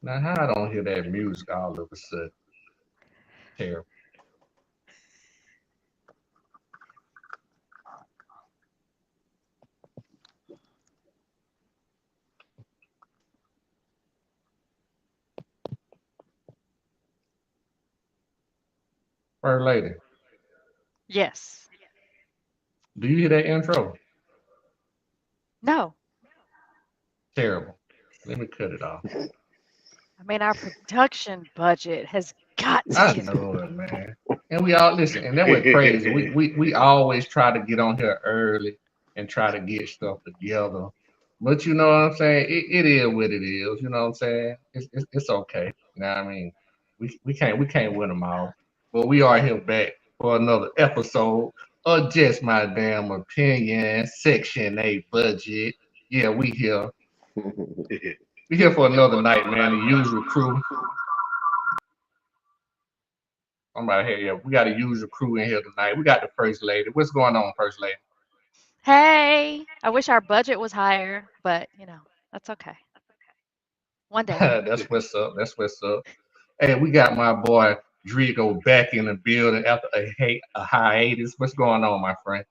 Now, how I don't hear that music all of a sudden? Terrible. First lady, Yes. do you hear that intro? No. Terrible. Let me cut it off. I mean, our production budget has got to I get. know it, man. And we all listen, and that went crazy. We always try to get on here early and try to get stuff together. But you know what I'm saying? It is what it is. You know what I'm saying? It's okay. You know what I mean? We can't win them all. But we are here back for another episode of Just My Damn Opinion, Section 8 budget. Yeah, we here. We here for another night, man. The usual crew. I'm right here. Yeah, we got a usual crew in here tonight. We got the first lady. What's going on, first lady? Hey, I wish our budget was higher, but that's okay. One day. That's what's up. That's what's up. Hey, we got my boy Drigo back in the building after a hiatus. What's going on, my friend?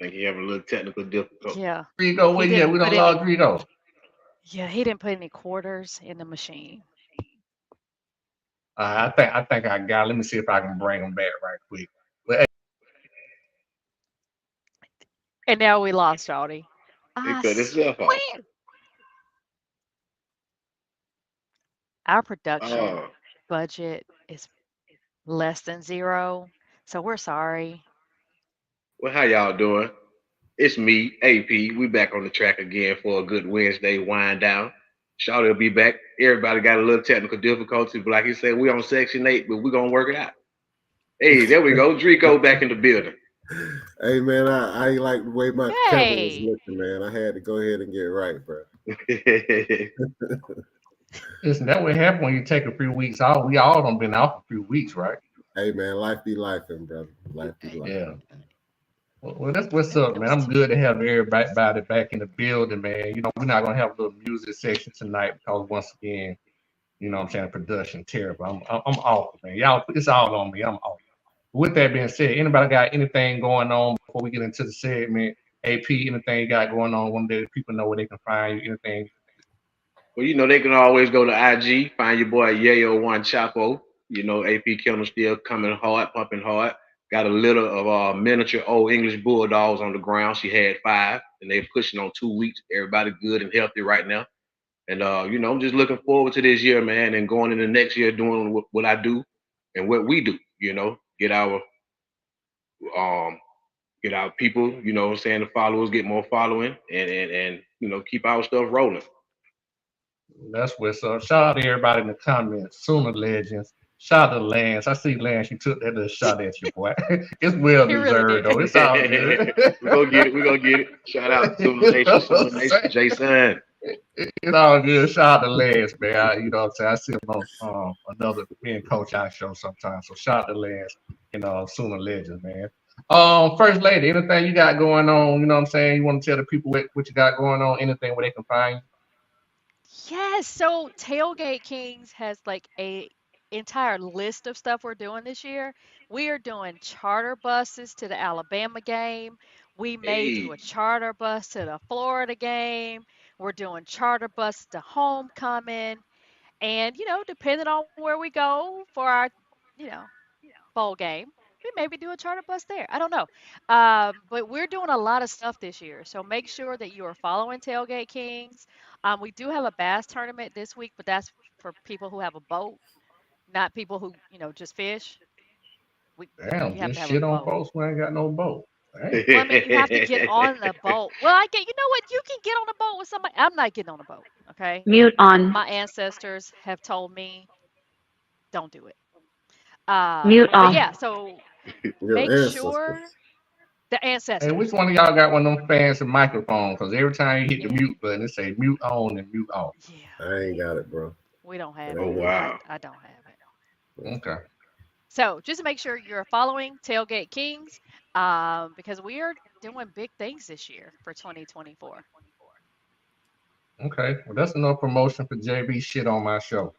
Think he having a little technical difficulty. Yeah. Drigo, He where you at? didn't We put don't any love Drigo. Yeah, he didn't put any quarters in the machine. I think I got. Let me see if I can bring him back right quick. But And now we lost Audie. He I cut himself off. swear. Our production Oh, budget is less than zero, so we're sorry. well, how y'all doing? It's me, AP. We back on the track again for a good Wednesday wind down. Shawty will be back. Everybody got a little technical difficulty, but like he said, we on Section 8, but we gonna work it out. Hey, there we go. Drico back in the building. Hey man, I ain't like the way my camera was Hey, looking, man. I had to go ahead and get right, bro. listen, that what happen when you take a few weeks off. We all done been off a few weeks, right? Hey man, life be lifing, brother. Life be hey, lifing. Yeah. Well, that's what's them up, man. those I'm t- good to have everybody back in the building, man. We're not gonna have a little music section tonight because once again, what I'm saying, production terrible. I'm off, man. Y'all, it's all on me. I'm off. With that being said, anybody got anything going on before we get into the segment? AP, anything you got going on? One day people know where they can find you. Anything? Well, they can always go to IG, find your boy Yayo1 Chapo. AP Kennel still coming hard, pumping hard. Got a litter of miniature old English bulldogs on the ground. She had five, and they're pushing on 2 weeks. Everybody good and healthy right now. And I'm just looking forward to this year, man, and going into next year doing what I do and what we do. Um, get our people, what I'm saying, the followers get more following, and keep our stuff rolling. That's what's up. Shout out to everybody in the comments. Sooner Legends. Shout out to Lance. I see Lance. You took that little shot at you, boy. It's well He really deserved, though. did. It's all good. We're gonna get it. We're gonna get it. Shout out to the You Nation, know what Sooner I'm Nation, saying? Jason. It's all good. Shout out to Lance, man. You know what I'm saying? I see him on another being coach I show sometimes. So shout out to Lance, Sooner Legends, man. First lady, anything you got going on, you know what I'm saying? You want to tell the people what you got going on, anything where they can find Yes, so Tailgate Kings has like a entire list of stuff we're doing this year. We are doing charter buses to the Alabama game. We may do a Hey, charter bus to the Florida game. We're doing charter bus to homecoming. And, depending on where we go for our, you know, bowl game, we maybe do a charter bus there. I don't know. But we're doing a lot of stuff this year. So make sure that you are following Tailgate Kings. We do have a bass tournament this week, but that's for people who have a boat, not people who, just fish. you? Damn, You have to just have a shit on boat. folks who ain't got no boat. Damn. Well, I mean, you have to get on the boat. Well, you know what? You can get on a boat with somebody. I'm not getting on a boat. Okay. Mute on. My ancestors have told me don't do it. Mute But off. yeah, so Your make ancestors. sure the Hey, which ancestors. one of y'all got one of them fancy microphones? Because every time you hit the mute button, it say mute on and mute off. Yeah, I ain't got it, bro. we don't It have oh it. ain't me. I wow. I don't have it. Okay. So just make sure you're following Tailgate Kings, because we are doing big things this year for 2024. Okay, well that's enough promotion for JB shit on my show.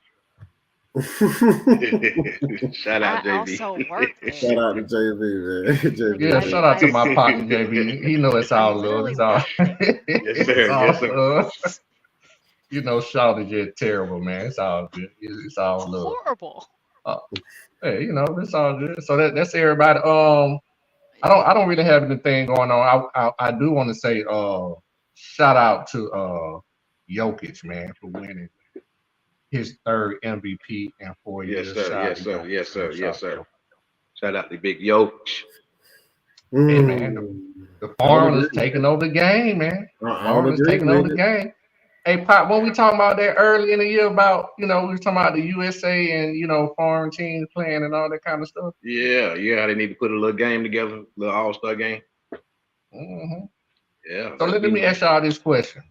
Shout I out, JB. also work Shout there. out to JB, man. Like Yeah, JB, shout out I to my partner JB. He know it's I all love. literally It's all work there. Yes, it's sir. Yes, all sir. love. You know, shout is just terrible, man. It's all good. It's all love. Horrible. Uh, hey, you know, it's all good. So that's everybody. I don't really have anything going on. I do want to say shout out to Jokic, man, for winning his third MVP in four Yes, years. sir. Shout out Yes, to sir. Jokic, Yes, man. sir. Shout Yes, out to sir. Jokic. Shout out to Big Yoke. Hey man, mm, the I don't foreigners agree. taking over the game, man. The I don't foreigners agree taking over with the it. game. Hey Pop, when we talking about that early in the year about, we was talking about the USA and foreign teams playing and all that kind of stuff. Yeah, yeah. They need to put a little game together, little All Star game. hmm Yeah, So that'd let be me nice. ask y'all this question.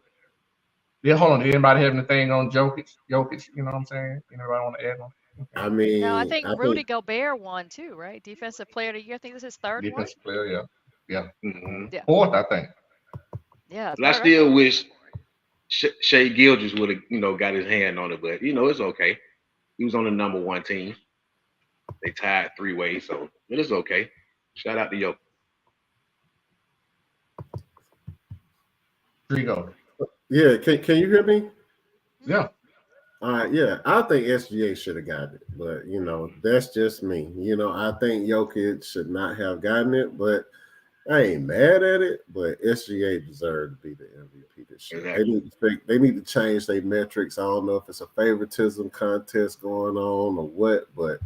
Yeah, hold on. Did anybody have anything on Jokic? Jokic, you know what I'm saying? Anybody want to add on? Okay. I No, I mean, think I Rudy think Gobert won too, right? Defensive Player of the Year. I think this is his third one. Defensive player, yeah. Yeah. Hmm. Yeah, Fourth, I think. yeah, But I third. I still think. wish Shea Gilders would have, got his hand on it. But it's okay. He was on the number one team. They tied three ways, so it is okay. Shout out to Yoke. Trigo. yeah. Can you hear me? Yeah. Hmm. All right, yeah, I think SGA should have gotten it, but that's just me. I think Jokic should not have gotten it, but I ain't mad at it. But SGA deserved to be the MVP this year. They Exactly. need to they need to change their metrics. I don't know if it's a favoritism contest going on or what, but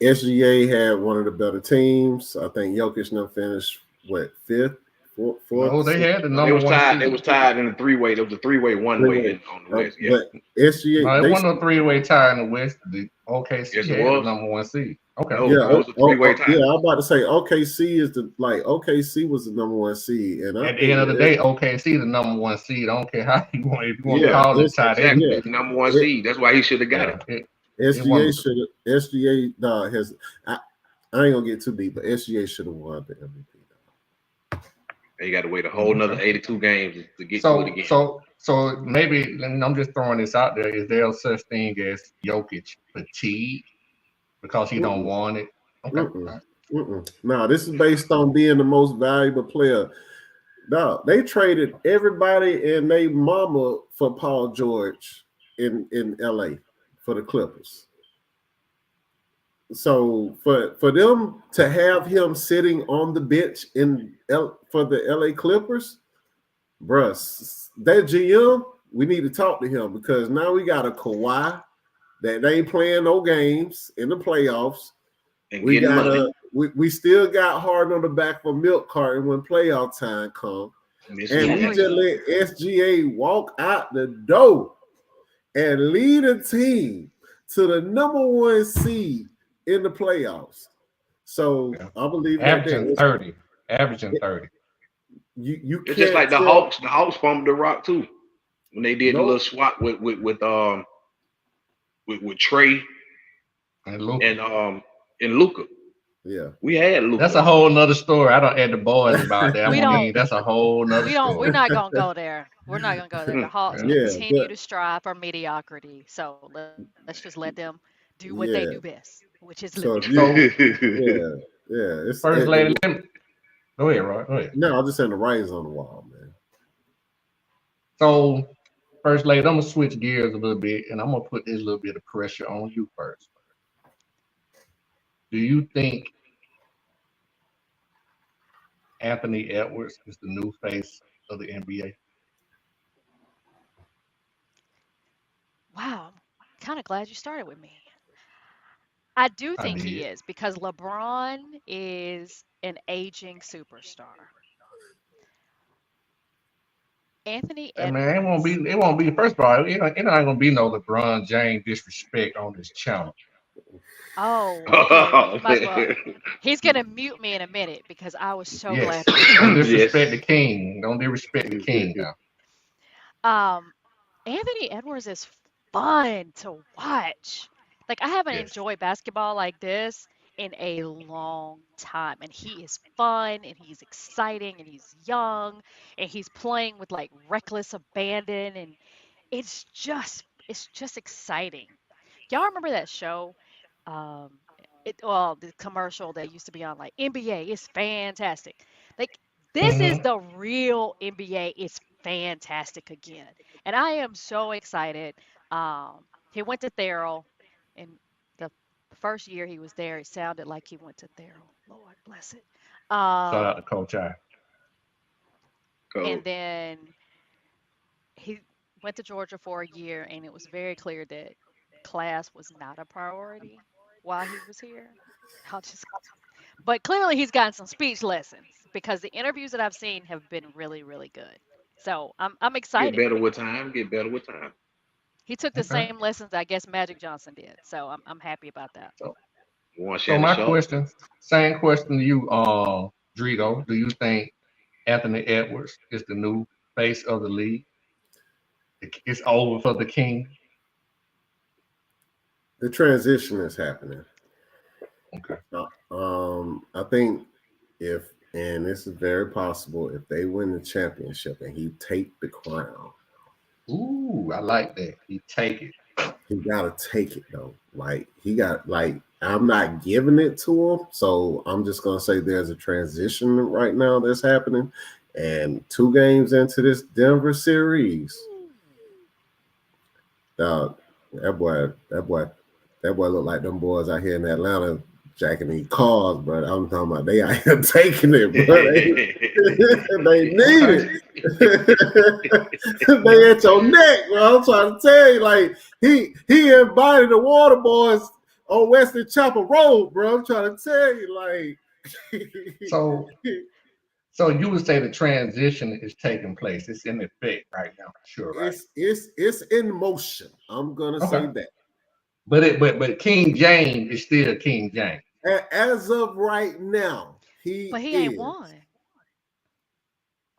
SGA had one of the better teams. I think Jokic now finished what fifth, No, fourth, they had the No, they number was one tied. They seed. was tied in the three way. It was a three-way, one-way three-way. in on the West. Yeah. But SGA, No, it they wasn't no three-way tie in the West. The OKC Yes, it had the was. number one seed. Okay. No, Yeah, it was a three-way tie. yeah. I'm about to say OKC is the OKC was the number one seed, and I At the think end of the that day, OKC the number one seed. I don't care how you want if you want to yeah, call it it's tie. They Exactly. yeah, He's the number one it, seed. That's why he should have got yeah, it. it SGA wasn't should have SGA has I ain't gonna get too deep, but SGA should have won the MVP. And you got to wait a whole nother okay. 82 games to get to it So again. so so maybe and I'm just throwing this out there. Is there such thing as Jokic fatigue because he don't Mm-mm, want it? Okay. All mm-mm, right. mm-mm. No, this is based on being the most valuable player. No, they traded everybody and they mama for Paul George in LA for the Clippers. So for them to have him sitting on the bench for the LA Clippers, bruh, that GM, we need to talk to him because now we got a Kawhi that they ain't playing no games in the playoffs. And We getting got money. we still got hard on the back of a milk carton when playoff time come, Missing and we games. just Period. let SGA walk out the door and lead a team to the number one seed in the playoffs. So Yeah. I believe right there, Averaging 30. Averaging 30. you It's just can't like the tell Hawks. The Hawks fumbled the rock too when they did the little no swap with Trey And Luca. and Luca. yeah. We had That's Luca. a whole nother story. I don't add the boys about that. We I don't. mean, that's a whole nother We don't. We're story. not gonna go there. We're not gonna go there. The Hawks Mm. Yeah, continue but to strive for mediocrity. So let's just let them do what they do yeah. best, which is So lose. if you So, yeah, yeah, first lady, go ahead, Roy. Go ahead. no, I'm just saying the writing's on the wall, man. So, first lady, I'm gonna switch gears a little bit, and I'm gonna put this little bit of pressure on you first. Do you think Anthony Edwards is the new face of the NBA? Wow, I'm kind of glad you started with me. I do I think he did. is because LeBron is an aging superstar. Anthony Hey man, it won't be. Edwards. It won't be. First of all, it not gonna be no LeBron James disrespect on this channel. Oh, okay. Well, Oh, you might as well. He's gonna mute me in a minute because I was so glad Yes. for you to Don't start. disrespect yes. the king. Don't disrespect the king now. Um, Anthony Edwards is fun to watch. Like I haven't Yes. enjoyed basketball like this in a long time. And he is fun and he's exciting and he's young and he's playing with like reckless abandon and it's just exciting. Y'all remember that show? Um well, the commercial that used to be on like NBA is fantastic. Like this is Mm-hmm. the real NBA. It's fantastic again. And I am so excited. He went to Thurl and the first year he was there, it sounded like he went to Thurl. Lord bless it. Shout out Um, to Coach I. Cool. and then he went to Georgia for a year, and it was very clear that class was not a priority while he was here. I'll just, but clearly he's gotten some speech lessons because the interviews that I've seen have been really, really good. So I'm Get excited. better with time. Get better with time. He took the Okay. same lessons I guess Magic Johnson did. So I'm happy about that. So You want so Shannon my Sharp? question, same question to you, Drito. Do you think Anthony Edwards is the new face of the league? It's over for the king. The transition is happening. Okay. I think if, and this is very possible, if they win the championship and he take the crown, Ooh, I like that. He take it. he gotta take it though. Like he got like I'm not giving it to him, so I'm just gonna say there's a transition right now that's happening. And 2 games into this Denver series, dog, that boy, that boy, that boy look like them boys out here in Atlanta jacking these cars, bro. I'm talking about they out here taking it, bro. They need Okay. it. They at your neck, bro. I'm trying to tell you, like he invited the water boys on Western Chopper Road, bro. I'm trying to tell you, like So so you would say the transition is taking place. It's in effect right now, for sure, right? it's in motion. I'm gonna say Okay. that. But King James is still King James. As of right now, But he he ain't is. won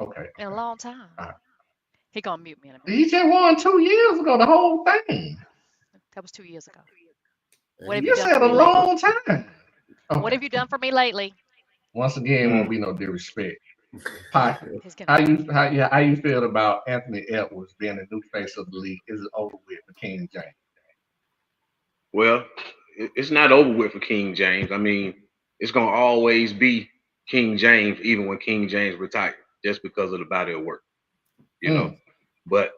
Okay, in a okay. long time. All right. He gonna mute me in a minute. He just won 2 years ago, the whole thing. That was 2 years ago. And What have he you You done for said a me lately? long time. What Okay. have you done for me lately? Once again, won't Mm. be no disrespect. Pocket. He's gonna. How you feel about Anthony Edwards being the new face of the league? Is it over with for King James? Well, it's not over with for King James. I mean, it's gonna always be King James, even when King James retired, just because of the body of work, you know. Mm, But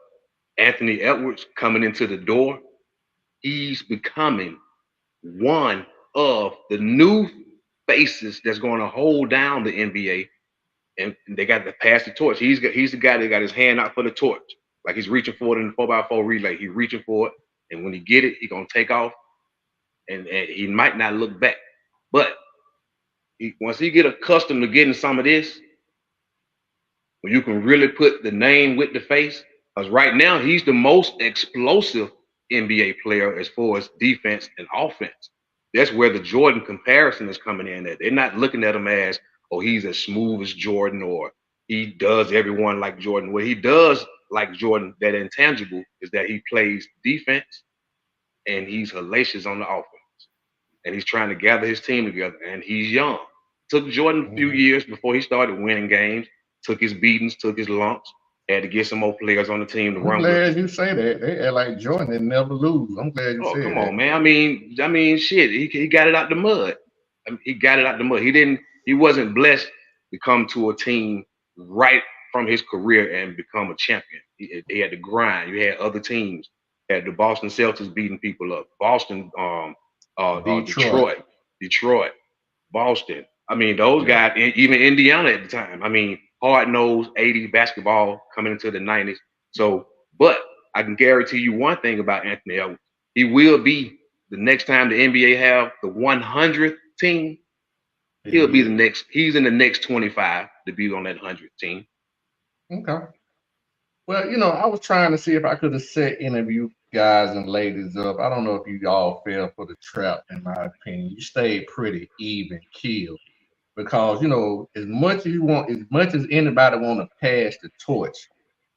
Anthony Edwards coming into the door, he's becoming one of the new faces that's going to hold down the NBA, and they got to pass the torch. He's the guy that got his hand out for the torch, like he's reaching for it in the 4x4 relay. He's reaching for it, and when he get it, he gonna take off, and he might not look back. But once he get accustomed to getting some of this, when you can really put the name with the face, because right now he's the most explosive NBA player as far as defense and offense. That's where the Jordan comparison is coming in at. They're not looking at him as, oh, he's as smooth as Jordan or he does everyone like Jordan. What he does like Jordan, that intangible, is that he plays defense and he's hellacious on the offense. And he's trying to gather his team together. And he's young. Took Jordan a few mhm. years before he started winning games, took his beatings, took his lumps, had to get some more players on the team to I'm run with him. glad you say that. They act like Jordan they never lose. I'm glad you Oh, said come that. on, man. I mean, shit. He got it out the mud. I mean, he got it out the mud. He didn't. He wasn't blessed to come to a team right from his career and become a champion. He had to grind. You had other teams. Had the Boston Celtics beating people up. Boston, Detroit. Detroit, Boston. I mean, those Yeah. guys, even Indiana at the time. I mean, hard nosed 80s basketball coming into the 90s. So, but I can guarantee you one thing about Anthony Edwards. He will be the next time the NBA have the 100th team. He'll be the Yeah. next. He's in the next 25 to be on that 100th team. Okay. Well, I was trying to see if I could have set any of you guys and ladies up. I don't know if you all fell for the trap, in my opinion. You stayed pretty even keel because as much as anybody want to pass the torch.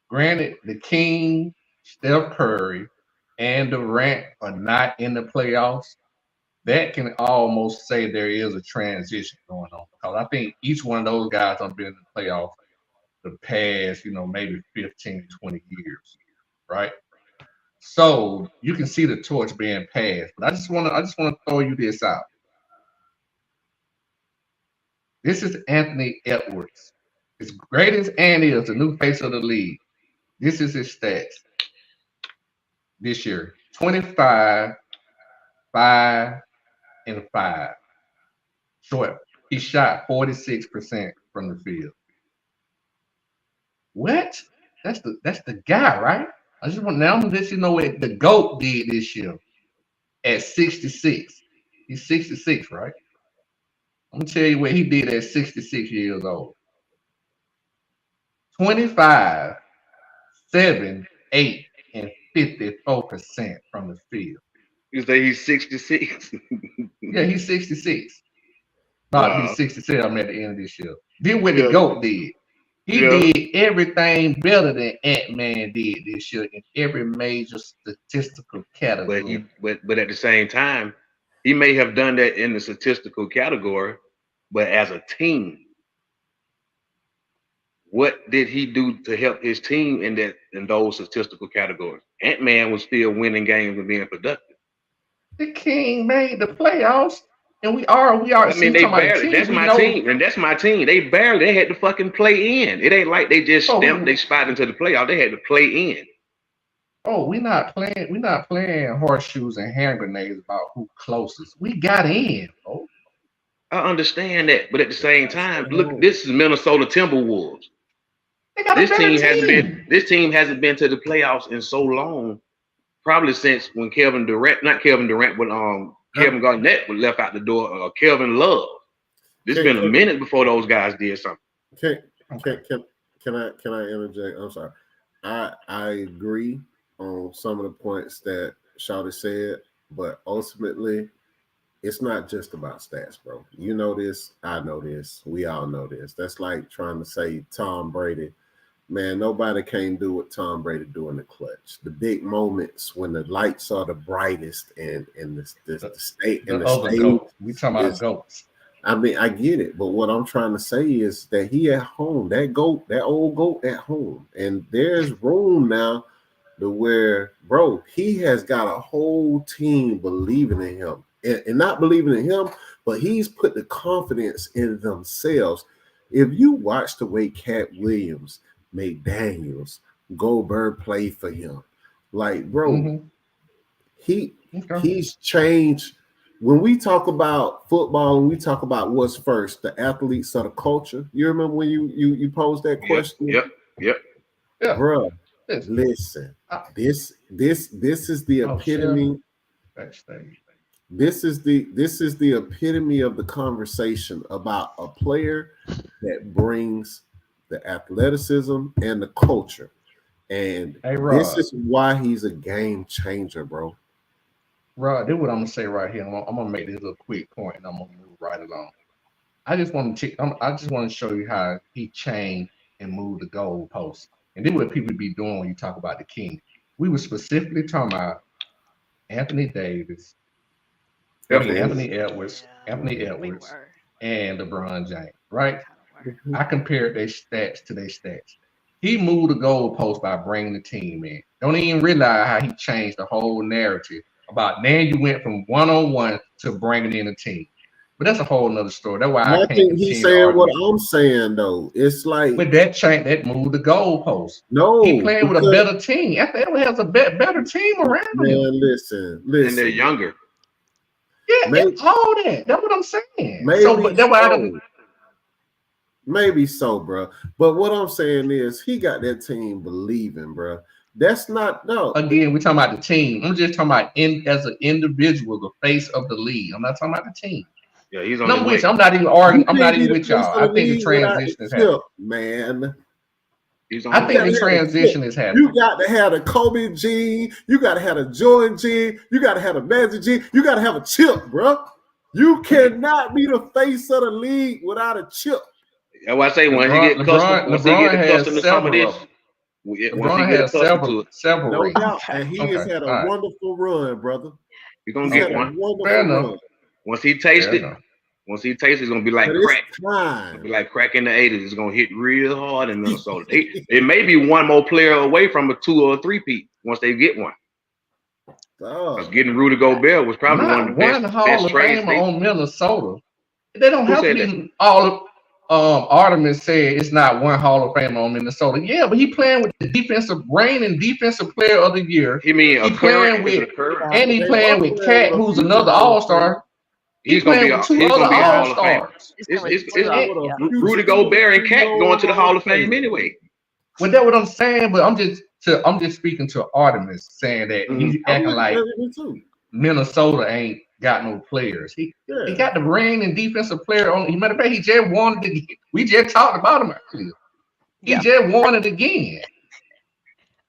Granted, the King, Steph Curry, and Durant are not in the playoffs, that can almost say there is a transition going on because I think each one of those guys have been in the playoffs the past, maybe 15, 20 years, right? So you can see the torch being passed. But I just want to throw you this out. This is Anthony Edwards. As great as Andy is, the new face of the league. This is his stats this year: 25, 5, and 5. Short. He shot 46% from the field. What? That's the guy, right? I just want now I'm gonna let you know what the GOAT did this year at 66. He's 66, right? I'm gonna tell you what he did at 66 years old. 25, 7, 8, and 54% from the field. You say he's 66. Yeah, he's 66. About to be Wow. 67 at the end of this year. Then what the Yeah. GOAT did. He Yeah. did everything better than Ant-Man did this year in every major statistical But category. but at the same time, he may have done that in the statistical category, but as a team, what did he do to help his team in those statistical categories? Ant-Man was still winning games and being productive. The King made the playoffs, and we are. I See, mean, we they talking about the barely. team. That's We my know. team, and that's my team. They had to fucking play in. It ain't like they just Oh, stamped they spot into the playoff. They had to play in. we're not playing. We're not playing horseshoes and hand grenades about who closest. We got in. Oh, I understand that, but at the same Gotta stay time, look, home. this is Minnesota Timberwolves. they got a This better team hasn't been. team. This team hasn't been to the playoffs in so long. Probably since when Kevin Durant, not Kevin Durant, but Huh? Kevin Garnett was left out the door. Kevin Love. This Can, been a can, minute before those guys did something. can, Okay. can I interject? I'm sorry. I agree on some of the points that Shawty said, but ultimately, it's not just about stats, bro. You know this. I know this. We all know this. That's like trying to say Tom Brady. Man, nobody can do what Tom Brady do in the clutch. The big moments when the lights are the brightest and the state and The the other stage GOAT. We talking about is. GOATs. I mean, I get it, but what I'm trying to say is that he at home, that old goat at home, and there's room now to where, bro, he has got a whole team believing in him, and not believing in him, but he's put the confidence in themselves. If you watch the way Cat Williams, McDaniels, Goldberg play for him, like, bro, Mm-hmm. he Okay. he's changed. When we talk about football and we talk about what's first, the athletes or the culture. You remember when you posed that Yep, question, yep, yep. Yeah. bro? Listen. Listen, I, this is the oh, Chef epitome. backstage. This is the epitome of the conversation about a player that brings the athleticism and the culture, and Hey, this Rod. is why he's a game changer, bro. Rod, this is what I'm gonna say right here. I'm gonna make this little quick point, and I'm gonna move right along. I just want to show you how he changed and moved the goalposts. And then what people be doing when you talk about the King. We were specifically talking about Anthony Davis. I mean Definitely. Anthony Yeah, we Edwards, were. and LeBron James. Right? Kind of were. I compared their stats to their stats. He moved the goalpost by bringing the team in. Don't even realize how he changed the whole narrative about now you went from one on one to bringing in a team. But that's a whole nother story. That's why I I can't think he's continue to saying argue what with you. I'm saying though. It's like But that change that moved the goalpost. He no, playing with a because better team. FL has a better team around him. man, listen, And they're listen. younger. Yeah, Maybe, all that. That's what I'm saying. So, maybe but that's why I don't. so, maybe so, bro. But what I'm saying is, he got that team believing, bro. That's not no. Again, we're talking about the team. I'm just talking about as an individual, the face of the league. I'm not talking about the team. Yeah, he's And on his I'm with way. you. I'm not even You arguing. I'm not can't be even the with face y'all. of the I think the league without the transition is happening. chip, man. He's on I his You think way. the gotta have a chip. transition is You happening. got to have a Kobe gene. You got to have a Jordan gene. You got to have a Magic gene. You got to have a chip, bro. You cannot be the face of the league without a chip. That's why I say once he LeBron get accustomed has to some of several of this, them. once he LeBron get has accustomed to it, several No rings. doubt. Okay. And he has Okay, had a all right, wonderful run, brother. he's gonna He's get had a okay, one. fair wonderful enough. run. Once he tastes Fair it, enough. it's gonna be like But crack. it's It's gonna time. be like crack in the '80s. It's gonna hit real hard in Minnesota. It may be one more player away from a 2 or a 3-peat once they get one. Because Oh, getting Rudy Gobert was probably one of Not the one Hall best of trades. Famer on Minnesota. They don't Who have to said that? be all. Artemis said it's not one Hall of Famer on Minnesota. Yeah, but he playing with the defensive reigning defensive player of the year. He mean a He current? playing Is it with a current? nah, and but he they playing both with playing Cat, with a who's future another Hall All of Famer. Star. He playing with two He's other gonna be a All Hall of Famer. Stars. It's It's gonna be it's, two it's of Playing them. with a Yeah. future Rudy Gobert and Cat going 22-year-old to the Hall Hall of of Fame Famer. anyway. Well, that's what I'm saying. But I'm just speaking to Artemis, saying that Mhm. he's I'm acting looking like at it too. Minnesota ain't got no players. He Yeah. got the reigning defensive player on. Matter of fact, he just won it. We just talked about him earlier. He Yeah. just won it again.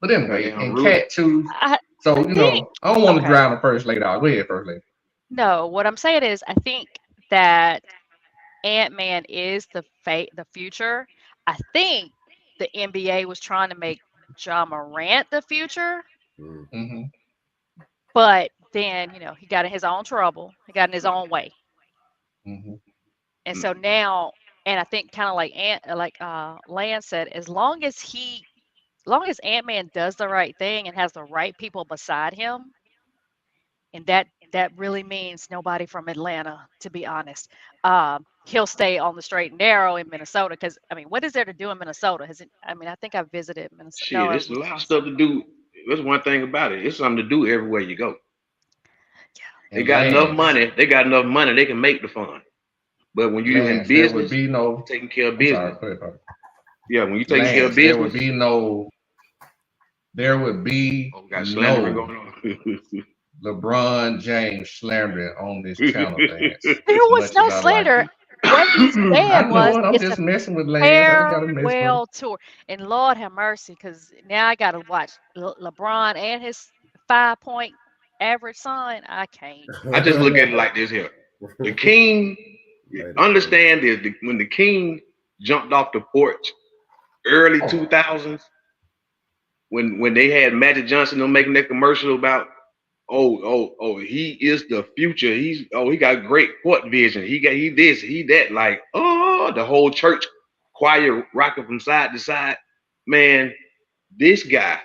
But anyway, Goddamn and Rudy. Cat too. I So think I don't want to okay. drown the first lady out. Go ahead, first lady. No, what I'm saying is I think that Ant-Man is the future. I think the NBA was trying to make John Morant the future, Mm. Mm-hmm. but then, he got in his own trouble. He got in his own way. Mm-hmm. And so now, and I think kind of like Lance said, as long as Ant-Man does the right thing and has the right people beside him, and that really means nobody from Atlanta, to be honest. He'll stay on the straight and narrow in Minnesota because I mean, what is there to do in Minnesota? I mean, I think I visited Minnesota. Shit, No, it's a lot of Wisconsin. stuff to do. That's one thing about it. It's something to do everywhere you go. They And got enough Lance, money. They got enough money. They can make the fun. But when you're in there would business, be you're no. taking care of I'm sorry. business. Go ahead, Parker. Yeah, when you're taking care of Lance, there would business. be no. There would be Oh, we got slandering no going on. LeBron James slandering on this channel, Lance. There As was much no as I like slander. you. What he I said was, know it. I'm it's a just messing with Lance. I just gotta mess with him. farewell tour. And Lord have mercy, because now I got to watch LeBron and his 5-point average sign. I can't. I just look at it like this here. The king, understand is when the king jumped off the porch early 2000s, when they had Magic Johnson them making that commercial about he is the future. He got great court vision. He this, he that, like the whole church choir rocking from side to side. Man, this guy,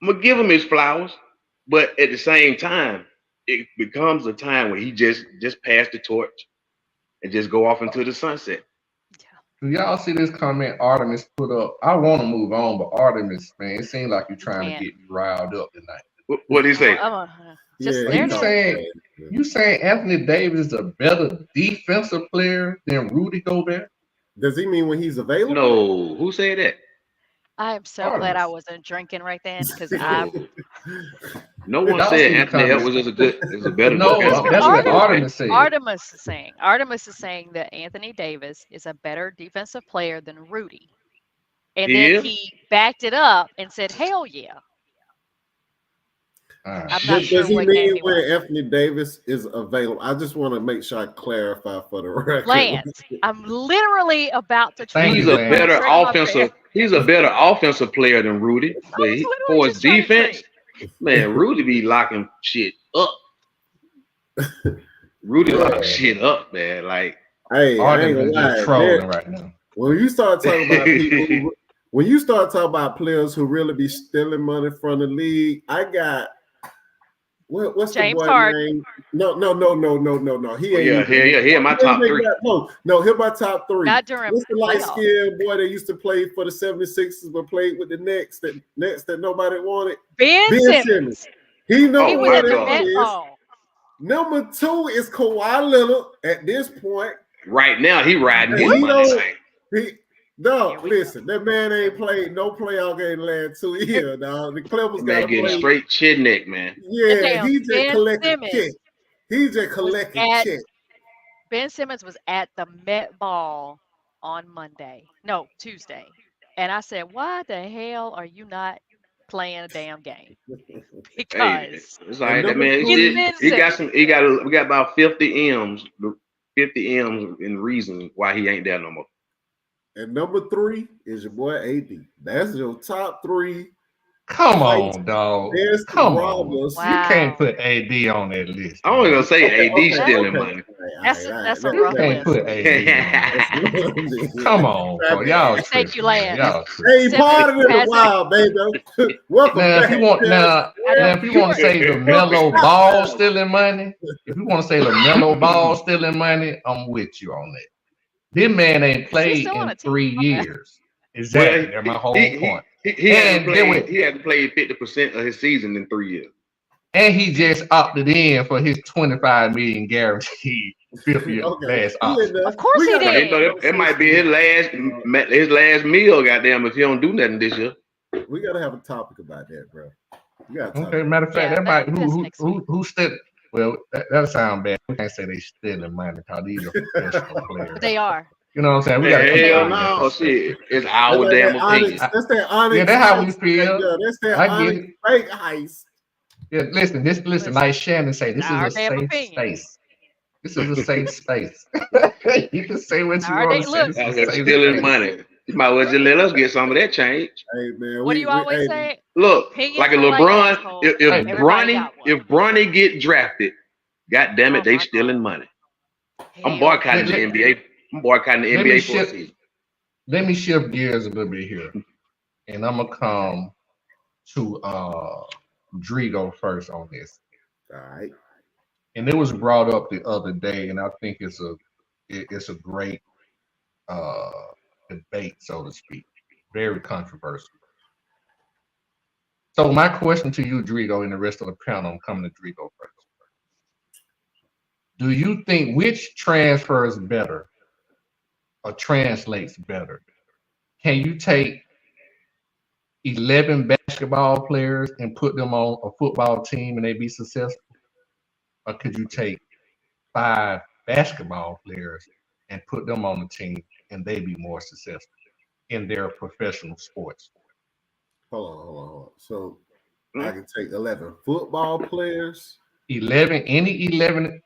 I'm gonna give him his flowers, but at the same time, it becomes a time where he just pass the torch and just go off into the sunset. Do y'all see this comment Artemis put up? I want to move on, but Artemis, man, it seems like you're You trying to can't. get me riled up tonight. What did he say? Just Yeah, there You it is. saying Anthony Davis is a better defensive player than Rudy Gobert? Does he mean when he's available? No, who said that? I am so glad I Artemis. wasn't drinking right then because I. No one Y'all said see the Anthony comments. Edwards is a better No, defensive that's player what than Gobert. Artemis said. Artemis is saying that Anthony Davis is a better defensive player than Rudy, and He then is? he backed it up and said, "Hell yeah." All right. I'm not Does sure he what game mean he when was. Anthony Davis is available? I just want to make sure I clarify for the record. Lance, I'm literally about to Thank He's you, a drink Lance. my beer. better offensive player than Rudy. I But was for literally his just trying to defense, drink. man, Rudy be locking shit up. Rudy locks shit up, man. Like Hey, I ain't Artemis gonna just lie. trolling right now. When you start talking about people, when you start talking about players who really be stealing money from the league, I got what's James the boy Harden. name? No. He ain't he in my top three. No, here's my top three. Not during What's the light playoffs. skinned boy that used to play for the 76ers but played with the Nets that nobody wanted? Ben Simmons. He know He Oh, was my at the God. Met is. Ball. Number 2 is Kawhi Leonard at this point. Right now, he riding his He money don't- thing. Here we Listen, that man ain't played no playoff game the last 2 years, dog. The Clippers Man got to getting play. straight chin neck, man. Yeah, damn he just Ben collected Simmons check. He just was collected at check. Ben Simmons was at the Met Ball on Tuesday. And I said, why the hell are you not playing a damn game? Hey, Because it's all And right. That number man, it's 3, Ben he got Simmons. we got about 50 M's in reason why he ain't there no more. and number 3 is your boy AD. That's your top 3 Come Ice, on, dog. Dennis Come on. Roberts. You can't Wow. put AD on that list, I was man. gonna say AD That stealing Okay. money. that's a You rough can't list. put AD on that. Come on, bro. Y'all Let's take you, tripping, man. Lance. Y'all tripping. Hey, Simmons party in the has it. wild, baby. Welcome Now, if back, you want Terrence. I now know if you want to Jordan. say LaMelo Ball stealing money, if you want to say LaMelo Ball stealing money, I'm with you on that. This man ain't Is he played still on in a team? 3 years. Well, Exactly. That's my whole point. he hadn't And get played with he hadn't played 50% of his season in 3 years. and he just opted in for his 25 million guaranteed fifth year Okay, last he in option. there. Of course We he got But to you did. know that might be his last meal, goddamn, if he don't do nothing this year. We got to have a topic about that, bro. We got to talk. Okay, matter of fact, Yeah, that might that's next week. who still well that sound bad. We can't say they stealing money because these are professional But players. they are. You know what I'm saying? We got to keep They Hell it in are. that no, perspective. shit. It's That's our like damn that Onyx. opinion. That's that Yeah, Onyx that's how we heist right feel. there. That's that I get Onyx it. fake heist. Yeah, listen, Listen, like Shannon say, it's this is our a damn safe opinion. space. This is a safe space. You can say what you Our want day. to say. Look, This is Out a here safe stealing space. money. You might as well just let us get some of that change. Hey man, what do you we always hey, say? Look, Opinions like a are like LeBron, assholes. Hey, Everybody got one. If Bronny get drafted, god damn it, Oh they my stealing God. money. I'm Hell boycotting let, the no. let, NBA. I'm boycotting the let me NBA for a shift season. let me shift gears a little bit here. And I'm gonna come to Drigo first on this. all right. And it was brought up the other day, and I think it's a great uh debate, so to speak. Very controversial. So my question to you, Drigo, and the rest of the panel, I'm coming to Drigo first. Do you think which transfers better or translates better? Can you take 11 basketball players and put them on a football team and they be successful? Or could you take 5 basketball players and put them on the team and they be more successful in their professional sports? Hold on. So Hmm? I can take 11 football players. 11, any 11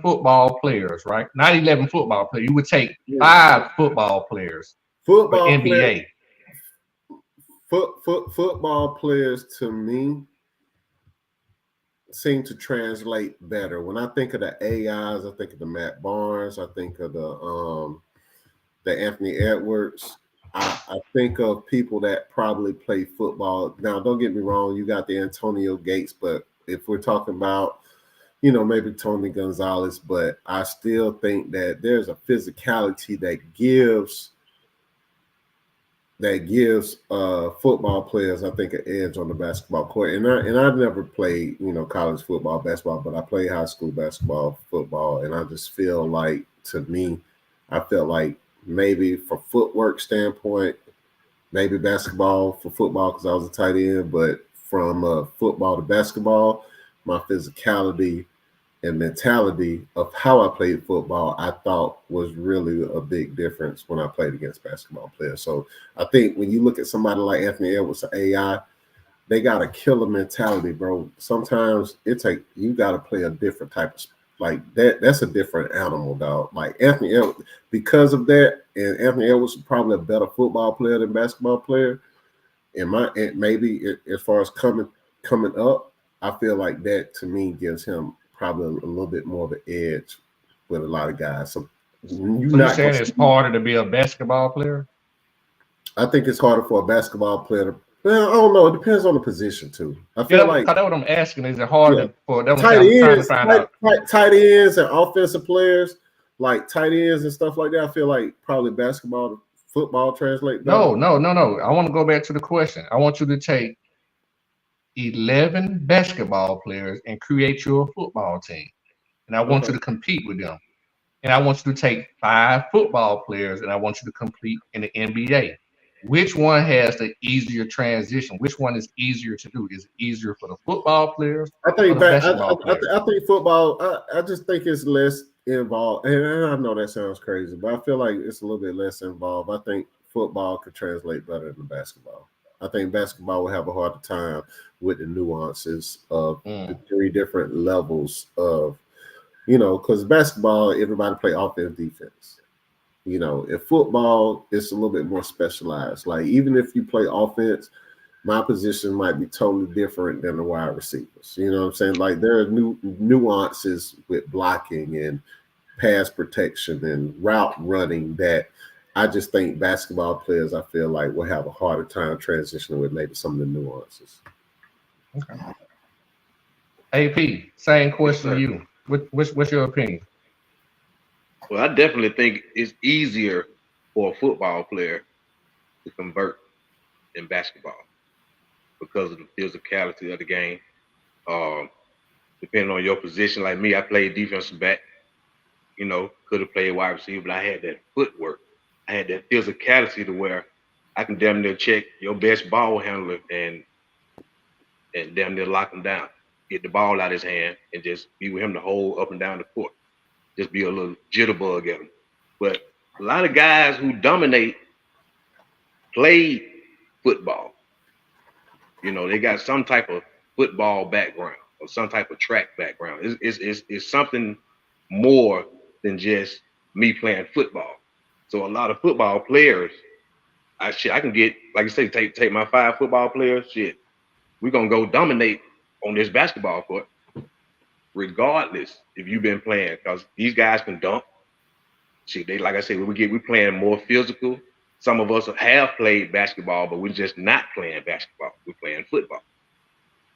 football players, right? Not 11 football players. You would take Yeah. 5 football players for Football player, NBA. football players to me seem to translate better. When I think of the AIs, I think of the Matt Barnes, I think of the Anthony Edwards. I think of people that probably play football. Now, don't get me wrong, you got the Antonio Gates, but if we're talking about, maybe Tony Gonzalez, but I still think that there's a physicality that gives football players, I think, an edge on the basketball court. And I've never played, college football, basketball, but I played high school basketball, football, and I just feel like, to me, I felt like maybe for footwork standpoint, maybe basketball for football because I was a tight end, but from football to basketball, my physicality and mentality of how I played football, I thought was really a big difference when I played against basketball players. So I think when you look at somebody like Anthony Edwards or AI, they got a killer mentality, bro. Sometimes you got to play a different type of like that. That's a different animal, dog. Like Anthony Edwards, because of that, and Anthony Edwards is probably a better football player than basketball player. And maybe as far as coming up, I feel like that to me gives him probably a little bit more of an edge with a lot of guys. So you're So you not gonna saying it's see. harder to be a basketball player? I think it's harder for a basketball player to. Well, I don't know. It depends on the position too. I Yeah, feel like that's what I'm asking. Is it harder yeah, for them? tight I'm trying to ends, find out. tight ends, and offensive players like tight ends and stuff like that. I feel like probably basketball to football translate better. No. I want to go back to the question. I want you to take 11 basketball players and create your football team. And I want you Okay. to compete with them. And I want you to take 5 football players and I want you to compete in the NBA. Which one has the easier transition? Which one is easier to do? Is it easier for the football players I or think the basketball players? I think football. I just think it's less involved, and I know that sounds crazy, but I feel like it's a little bit less involved. I think football could translate better than basketball. I think basketball will have a harder time with the nuances of the 3 different levels of, because basketball everybody play offense, defense. If football, it's a little bit more specialized. Like even if you play offense, my position might be totally different than the wide receivers. You know what I'm saying? Like there are new nuances with blocking and pass protection and route running that I just think basketball players, I feel like, will have a harder time transitioning with maybe some of the nuances. Okay. AP, same Yes, question to sir. you. What's your opinion? Well, I definitely think it's easier for a football player to convert in basketball because of the physicality of the game. Um, Depending on your position, like me, I played defensive back. You know, could have played wide receiver, but I had that footwork. I had that physicality to where I can damn near check your best ball handler and damn near lock him down, get the ball out of his hand, and just be with him the whole up and down the court. Just be a little jitterbug at him. But a lot of guys who dominate played football. You know, they got some type of football background or some type of track background. It's something more than just me playing football. So a lot of football players, I can get, like I say, take my 5 football players, shit, we're gonna go dominate on this basketball court, regardless if you've been playing, because these guys can dunk. Shit, they, like I said, we playing more physical. Some of us have played basketball, but we're just not playing basketball. We're playing football.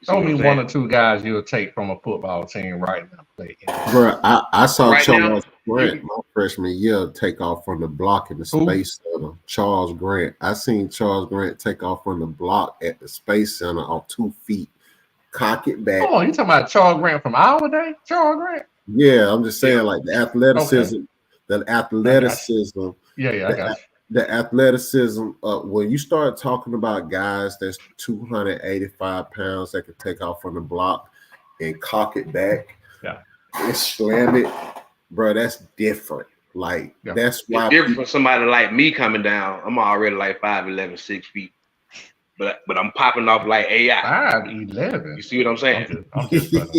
You see Show what me I'm one saying? or two guys you'll take from a football team right now. Play Bro, I saw Right now, Charles Grant my freshman year take off from the block in the Who? Space Center. Charles Grant. I seen Charles Grant take off from the block at the Space Center on 2 feet, cock it back. Oh, you talking about Charles Grant from our day? Charles Grant? Yeah, I'm just saying, yeah, like Okay, the I got you. athleticism, Yeah, I got you. the athleticism. When you start talking about guys that's 285 pounds that can take off from the block and cock it back Yeah, and slam it, bro, that's different. Like yeah. that's it's why different people. from somebody like me coming down. I'm already like 5'11", 6 feet, but I'm popping off like AI. 5'11". You see what I'm saying? I'm just funny.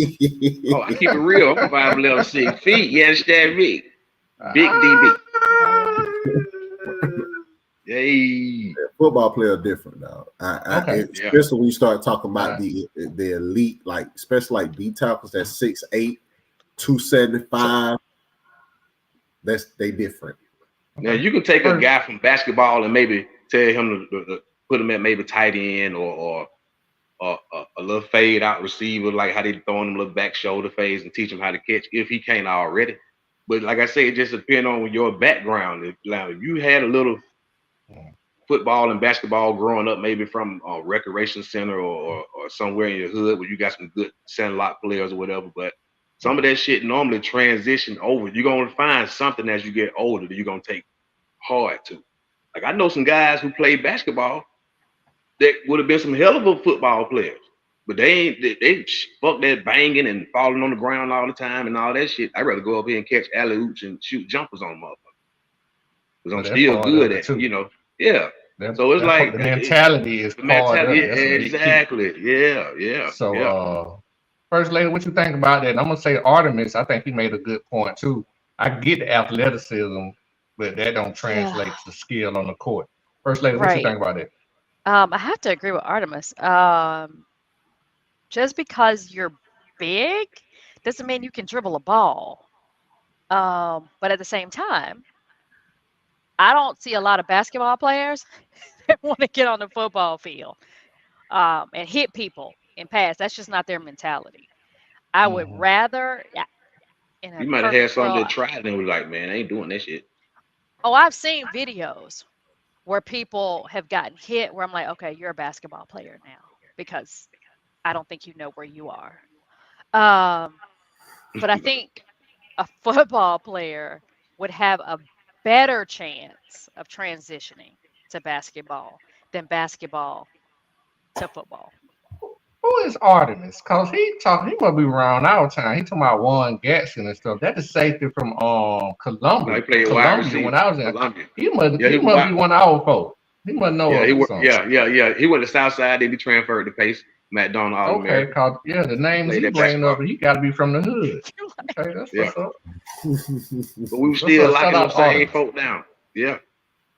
Oh, I keep it real. I'm 5'11", 6 feet. You understand me? Big DB. Ah, Hey. Football player different now. okay. Yeah. Especially when you start talking All about right. the elite, like especially like D tackles that's 6'8", So, 275. They different. Now okay. you can take a First, guy from basketball and maybe tell him to put him at maybe tight end or a little fade out receiver, like how they throwing them little back shoulder fades and teach him how to catch if he can't already. But like I say, it just depends on your background. If you had a little football and basketball growing up, maybe from a recreation center or somewhere in your hood where you got some good sandlot players or whatever. But some of that shit normally transition over. You're gonna find something as you get older that you're gonna take hard to. Like I know some guys who play basketball that would have been some hell of a football players, but they fuck that banging and falling on the ground all the time and all that shit. I'd rather go up here and catch alley oops and shoot jumpers on motherfuckers because I'm but that's still part good of it at it, too. Yeah. So it's like The mentality is the part mentality. of it. That's a big key. Exactly. Yeah. So, first lady, what you think about that? And I'm gonna say Artemis. I think he made a good point too. I get the athleticism, but that don't Yeah, translate to skill on the court. First lady, what you right. think about that? I have to agree with Artemis. Just because you're big doesn't mean you can dribble a ball. But at the same time, I don't see a lot of basketball players that want to get on the football field and hit people and pass. That's just not their mentality. I would Hmm. rather, yeah, in a You might have had perfect some world. that tried and was like, man, I ain't doing that shit. Oh, I've seen videos where people have gotten hit where I'm like, okay, you're a basketball player now because I don't think you know where you are. Um, but I think a football player would have a better chance of transitioning to basketball than basketball to football. Who is Artemis? Cause he must be around our time. He talking about Warren Gatson and stuff. That is safety from No, he Columbia. played wide Columbia when receiver, I was in. Columbia. He must Yeah, he he was must wide. be one of our folks. He must know Yeah, us or something. He went to Southside. Then he transferred to Pace. Matt Donald All Okay, American. cause yeah, the He names played he that bringing up, basketball. he got to be from the hood. Okay, that's Yeah, what's up. but we were What's still up? Shout locking them out to same Artemis. folk down. Yeah,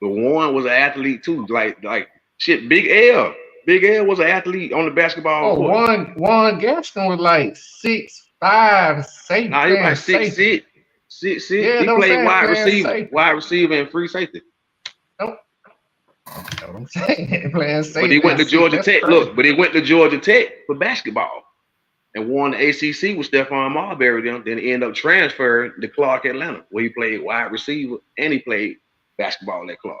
but Warren was an athlete too. Like shit, Big L. Big L was an athlete on the basketball court. Juan Gaston was like 6'5", safe Nah, he was playing like safety. 6'6". Yeah, He know what I'm played saying? Playing safety. wide receiver and free safety. Nope. That's what I'm saying. Playing safety. But he went to Georgia That's Tech. crazy. Look, but he went to Georgia Tech for basketball and won the ACC with Stephon Marbury. Then he ended up transferring to Clark Atlanta, where he played wide receiver and he played basketball at Clark.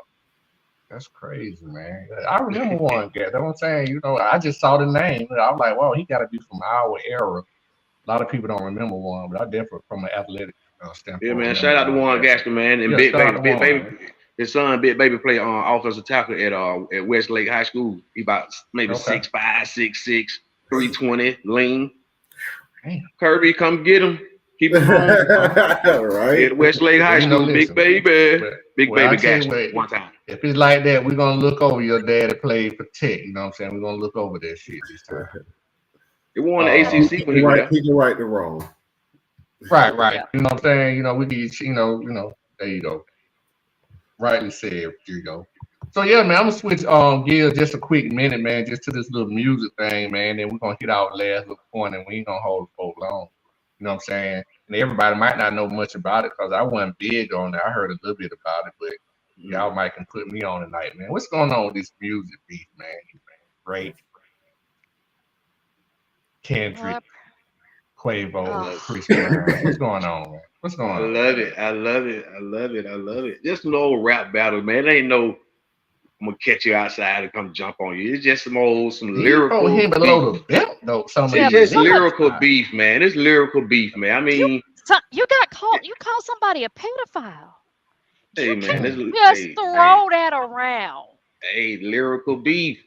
That's crazy, man. I remember Juan Gaston. That's what I'm saying. You know, I just saw the name. I was like, well, he got to be from our era. A lot of people don't remember one, but I definitely from an athletic standpoint. Yeah, man. Shout out to Juan Gaston, man. And Big Baby, his son, Big Baby, played offensive tackle at Westlake High School. He about maybe 6'5", 6'6", 320, lean. Damn. Kirby, come get him. Keep him home. Right. At Westlake High School, listen, Big Baby. Big Baby Gaston what, one time. If it's like that, we're going to look over your dad that played for Tech. You know what I'm saying? We're going to look over that shit this time. He won the ACC when he was there. He can right the wrong. Right. Yeah. You know what I'm saying? You know, we need, you know, there you go. Rightly said, here you go. So yeah, man, I'm gonna switch gears just a quick minute, man, just to this little music thing, man. Then we're gonna hit our last little point, and we ain't gonna hold the folk long. You know what I'm saying? And everybody might not know much about it because I wasn't big on it. I heard a little bit about it, but y'all might can put me on tonight, man. What's going on with this music beef, man? Great. Kendrick, Quavo, Chris Brown. What's going on, man? What's going on? I love it. Just an old rap battle, man. It ain't no I'm gonna catch you outside and come jump on you. It's just some lyrical him below the belt, though. It's just lyrical beef, man. It's lyrical beef, man. I mean, you got called. You call somebody a pedophile. Hey, man, throw that around. Hey, lyrical beef.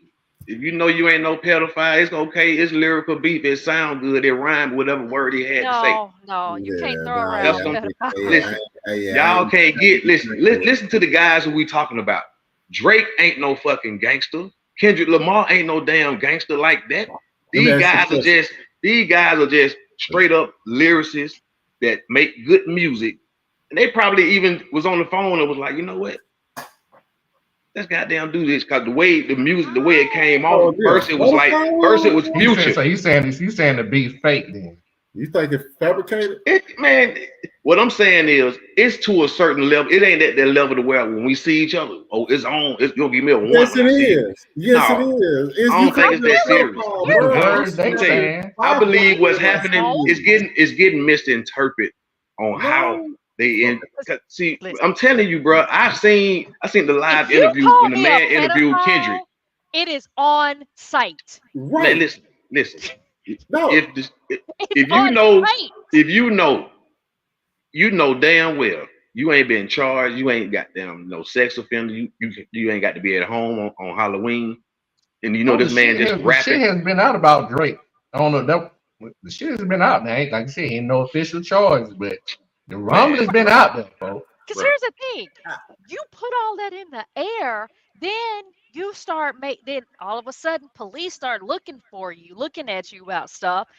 If you know you ain't no pedophile, it's okay. It's lyrical beef. It sound good. It rhyme whatever word he had to say. No, you can't throw around. Listen, y'all can't get. Listen to the guys who we talking about. Drake ain't no fucking gangster. Kendrick Lamar ain't no damn gangster like that. These guys are just straight up lyricists that make good music. And they probably even was on the phone and was like, you know what? Let's goddamn do this, because the way the music, the way it came off, first it was Future. So you saying the beef fake then? You think it's fabricated? Man, what I'm saying is, it's to a certain level. It ain't at that level to where when we see each other, it's on. It's gonna give me a one. Yes, it is. Yes, it is. I don't think it's that serious. I believe what's happening is getting misinterpreted on how they see. I'm telling you, bro. I seen the live interview when the man interviewed Kendrick. It is on site. Right. Man, listen. No. If you know damn well you ain't been charged, you ain't got no sex offender, you ain't got to be at home on Halloween, and you know this man just rapping. The shit has been out about Drake. I don't know the shit has been out now. Like I said, ain't no official charges, but the rumble has been out there, folks. Because here's the thing, you put all that in the air, then you start then all of a sudden police start looking at you about stuff.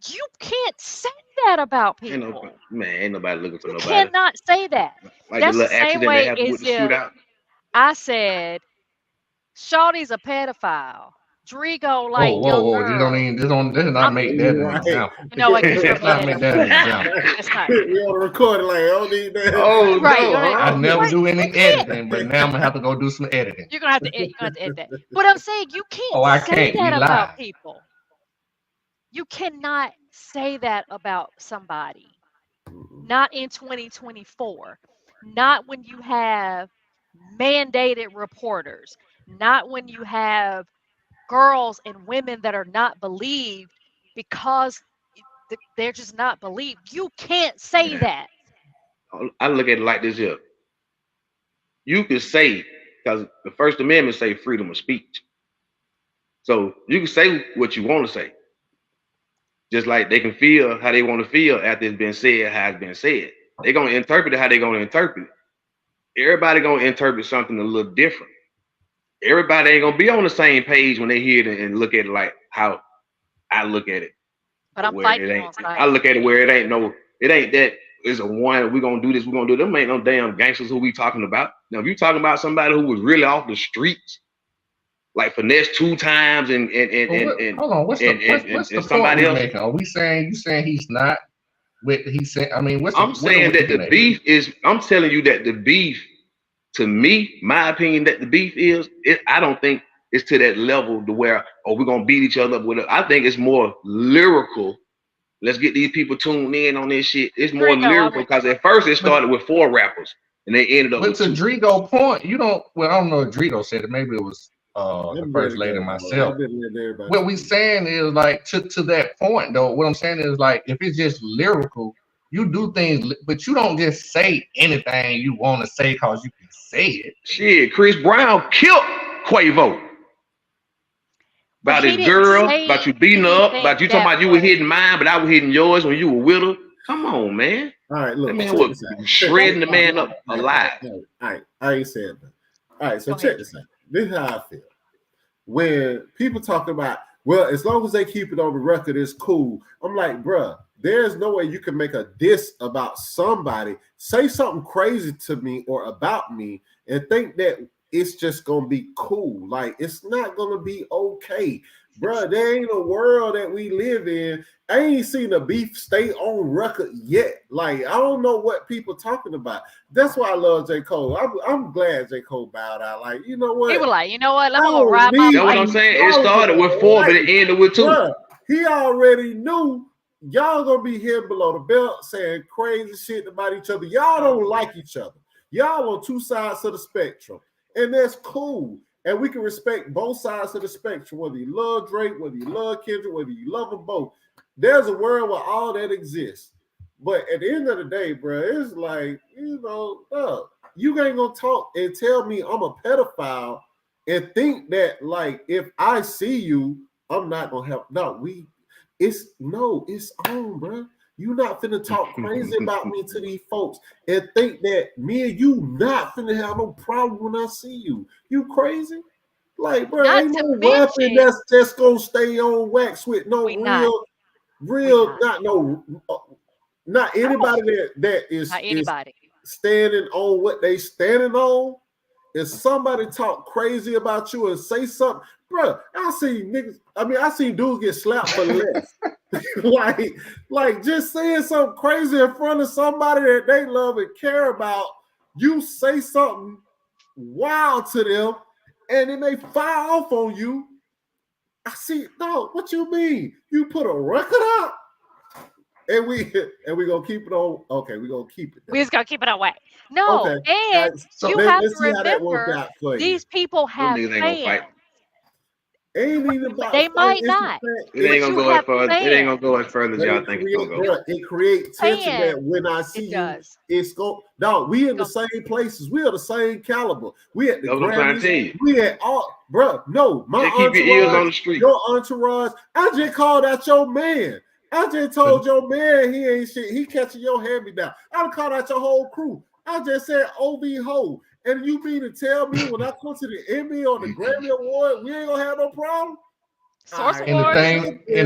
You can't say that about people. Ain't nobody looking for nobody. You cannot say that. Like that's the the same way as if I said, Shawty's a pedophile. Drigo like this not make that an example. No, let's not make that an example. It's not. You want to record it like I don't need that. Oh right, no, I never do any editing, but now I'm gonna have to go do some editing. You're gonna have to edit that. But I'm saying you can't say that about people. You cannot say that about somebody. Not in 2024. Not when you have mandated reporters. Not when you have girls and women that are not believed because they're just not believed. You can't say that. I look at it like this here. You could say, because the First Amendment say freedom of speech. So you can say what you want to say. Just like they can feel how they want to feel after it's been said, how it's been said. They're going to interpret it how they're going to interpret it. Everybody going to interpret something a little different. Everybody ain't going to be on the same page when they hear it and look at it like how I look at it. But I'm fighting on side. I look at it where it ain't that it's a one, we're going to do this, we're going to do them. Ain't no damn gangsters who we talking about. Now, if you talking about somebody who was really off the streets, like finesse 2 times and hold on, what's the point somebody we else. making? Are we saying you saying he's not? He said, I mean, I'm saying that the beef is. I'm telling you that the beef, to me, my opinion, that the beef is. I don't think it's to that level to where we're gonna beat each other up with it. I think it's more lyrical. Let's get these people tuned in on this shit. It's more lyrical because at first it started with 4 rappers and they ended up with 2. But to Drigo point, you don't. Well, I don't know if Drigo said it. Maybe it was the first lady myself. What we saying is like to that point though. What I'm saying is like if it's just lyrical, you do things, but you don't just say anything you want to say because you can say it. Shit, Chris Brown killed Quavo. About his girl, about you beating her up, about you talking about you were hitting mine, but I was hitting yours when you were with her. Come on, man. All right, look. That man was shredding the man up alive. All right, I ain't saying that. All right, so check this out. This is how I feel. When people talk about, well, as long as they keep it on the record, it's cool. I'm like, bruh, there's no way you can make a diss about somebody, say something crazy to me or about me, and think that it's just gonna be cool. Like, it's not gonna be okay. Bruh, there ain't a world that we live in. I ain't seen a beef stay on record yet. Like, I don't know what people talking about. That's why I love J. Cole. I'm glad J. Cole bowed out. Like, you know what? He was like, you know what? Let me go ride my bike. That's what I'm saying. It started with 4, but it ended with 2. Bruh, he already knew y'all gonna be here below the belt saying crazy shit about each other. Y'all don't like each other. Y'all on 2 sides of the spectrum. And that's cool. And we can respect both sides of the spectrum, whether you love Drake, whether you love Kendrick, whether you love them both. There's a world where all that exists. But at the end of the day, bro, it's like, you know, you ain't gonna talk and tell me I'm a pedophile and think that, like, if I see you, I'm not gonna help. No, it's on, bro. You not finna talk crazy about me to these folks and think that me and you not finna have no problem when I see you. You crazy? Like, bro, ain't no weapon that's just gonna stay on wax with no not anybody that is standing on what they standing on. If somebody talk crazy about you and say something, bro, I seen dudes get slapped for less. like just saying something crazy in front of somebody that they love and care about, you say something wild to them and then they fire off on you. I see, no, what you mean? You put a record out and we gonna keep it on. Okay, we're gonna keep it. We're just gonna keep it away. No, okay. And so you have to remember these people have fans. They might not. It ain't gonna go as far. It ain't gonna go as far as y'all think it's gonna go. It creates tension that when I see you, it's go. No, we in the same places. We are the same caliber. We at the Grammys. We at all, bro. No, my entourage. Keep your ears on the street. Your entourage. I just called out your man. I just told your man he ain't shit. He catching your hand me down. I called out your whole crew. I just said OB Ho. And you mean to tell me when I come to the Emmy or the Grammy Award, we ain't gonna have no problem? And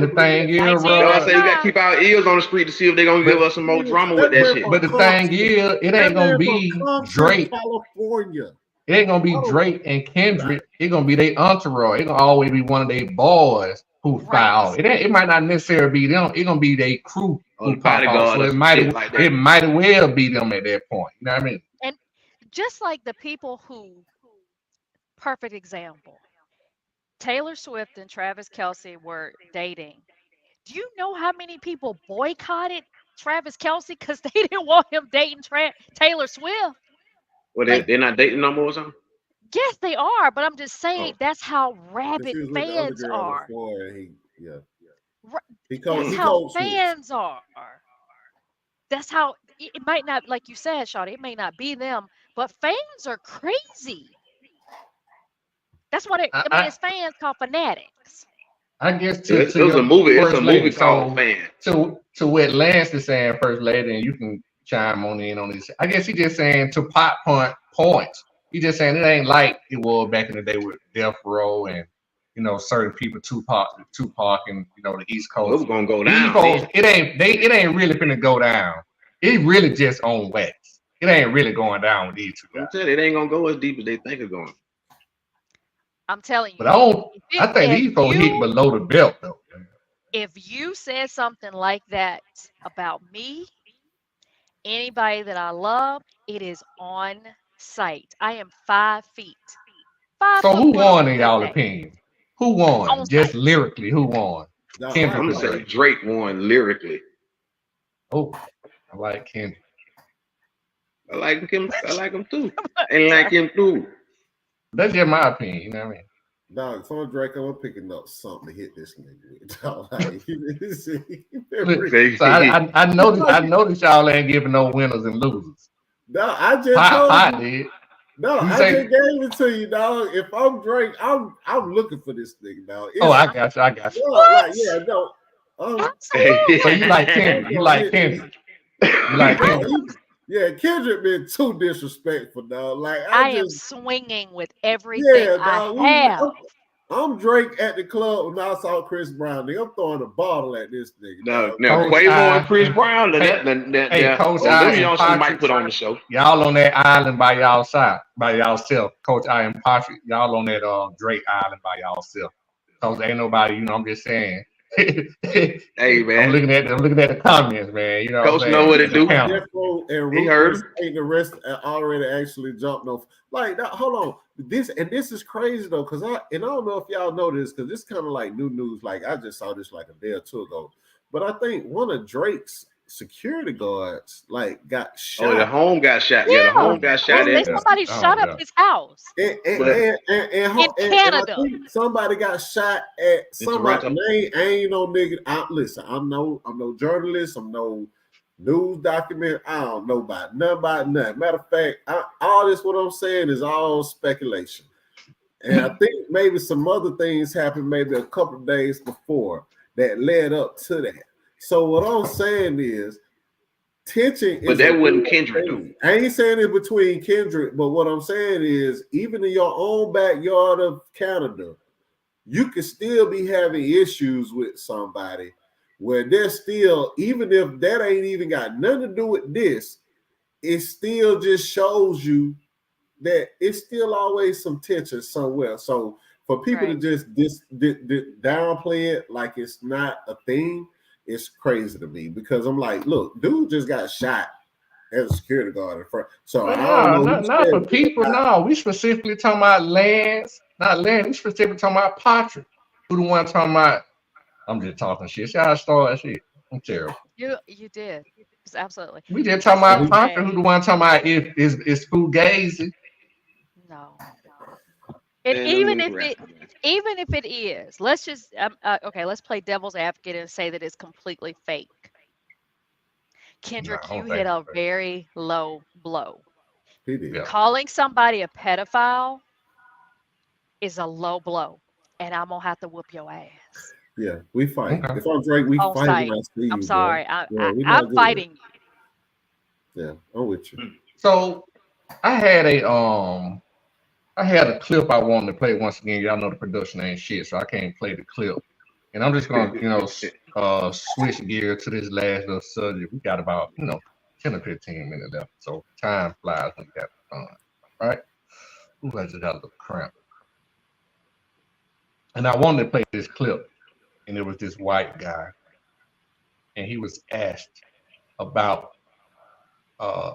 the thing is, I say we gotta keep our ears on the street to see if they're gonna give us some more drama with that shit. But the thing is, it ain't gonna be Drake. California. It ain't gonna be Drake and Kendrick. It's gonna be their entourage. It's gonna always be one of their boys who foul. It might not necessarily be them. It's gonna be their crew who pop off. So it might well be them at that point. You know what I mean? And just like the people who, perfect example, Taylor Swift and Travis Kelce were dating. Do you know how many people boycotted Travis Kelce because they didn't want him dating Taylor Swift? Well, they're not dating no more or something? Yes, they are, but I'm just saying that's how rabid fans are. That's how fans are. That's how it might not, like you said, Shawty, it may not be them, but fans are crazy. That's what it's fans called fanatics. I guess it's a movie called Fan. To what Lance is saying, First Lady, and you can chime in on this. I guess he's just saying to pop points. He's just saying it ain't like it was back in the day with Death Row and certain people, Tupac, and the East Coast. It was gonna go down. It ain't really finna go down. It really just on wax. It ain't really going down with these two guys. It ain't gonna go as deep as they think it's going. I'm telling But I you. don't. I If, think if these folks hit you below the belt though. if you said something like that about me, anybody that I love, it is on site. I am 5 feet, five So foot who one on won a in good y'all day, opinion? Who on won? Just site. lyrically, who won? Now, Kendrick I'm or gonna say Drake? Drake won lyrically. Oh, I like Kendrick. I like him. I like him too. And like Sorry. him too. That's just my opinion. You know what I mean? dog, if I'm Drake, I'm picking up something to hit this nigga with. Dog, like, Look, Say, so I noticed y'all ain't giving no winners and losers. no, I just told Pot you. did. No, You I just say, gave it to you, dog. If I'm Drake, I'm looking for this nigga, dog. oh, It's I got you. I got you. no, like, What? yeah, no. So you Absolutely. like I'm Kendrick? You gonna like hit this. Kendrick? You like No, Kendrick? yeah, Kendrick been too disrespectful, dog. Like I am swinging with everything yeah, I dog. have. I'm Drake at the club when I saw Chris Brown. Nigga, I'm throwing a bottle at this nigga, now, dog. now Like, Coach Quavo and I Chris and Brown, hey, Coach oh, I them and youngsters might Patrick, put on the show. y'all on that island by y'all side, by y'allself. Coach I and Patrick, y'all on that Drake Island by y'allself. Cause ain't nobody, I'm just saying. Hey man, I'm looking at the comments, man. You know what I'm Coach know saying? what it The do. panel. Defo and He heard Ruthless him. ain't the rest already actually jumped off. Like, now, hold on. This is crazy though, because I don't know if y'all know this, because it's kind of like new news. Like, I just saw this like a day or two ago. But I think one of Drake's security guards like got Oh, the shot. home got shot. Yeah, the Yeah. home got They shot say at. Yeah. somebody Oh shut up yeah. his house But in And I Canada. think somebody got shot at in somebody. Toronto. I ain't no nigga. Listen, I'm no journalist. I'm no news document. I don't know about nothing. Matter of fact, all this what I'm saying is all speculation. And I think maybe some other things happened maybe a couple of days before that led up to that. So what I'm saying is tension But is a that wasn't real Kendrick though. thing. I ain't saying it between Kendrick, but what I'm saying is even in your own backyard of Canada, you can still be having issues with somebody where they're still, even if that ain't even got nothing to do with this, it still just shows you that it's still always some tension somewhere. So for people to Right. just downplay it like it's not a thing, it's crazy to me because I'm like, look, dude just got shot as a security guard in front. So But I don't no, know who not for said people. it. No, we specifically talking about Lance, not Lance. We specifically talking about Patrick. Who the one talking about? I'm just talking shit. See how I start that shit? I'm terrible. You did. It's absolutely. We just I talking will about Who- Patrick. Who say the one talking about is Fugazi? no. And Man, them niggas rapping, man. even if it is, let's just okay, let's play devil's advocate and say that it's completely fake. No, Kendrick, I you don't hit think a so. very low blow. He did. Yeah. Calling somebody a pedophile is a low blow, and I'm gonna have to whoop your ass Yeah, we fight. Okay. If I'm Drake, we on fight when site. I see I'm you, boy. sorry. Yeah, we I'm not good. fighting you. Yeah, I'm with you. So I had a clip I wanted to play once again. Y'all know the production ain't shit, so I can't play the clip. And I'm just gonna, switch gear to this last little subject. We got about, 10 or 15 minutes left. So time flies when you got fun. Right? Ooh, I just got a little cramp. And I wanted to play this clip, and it was this white guy, and he was asked about uh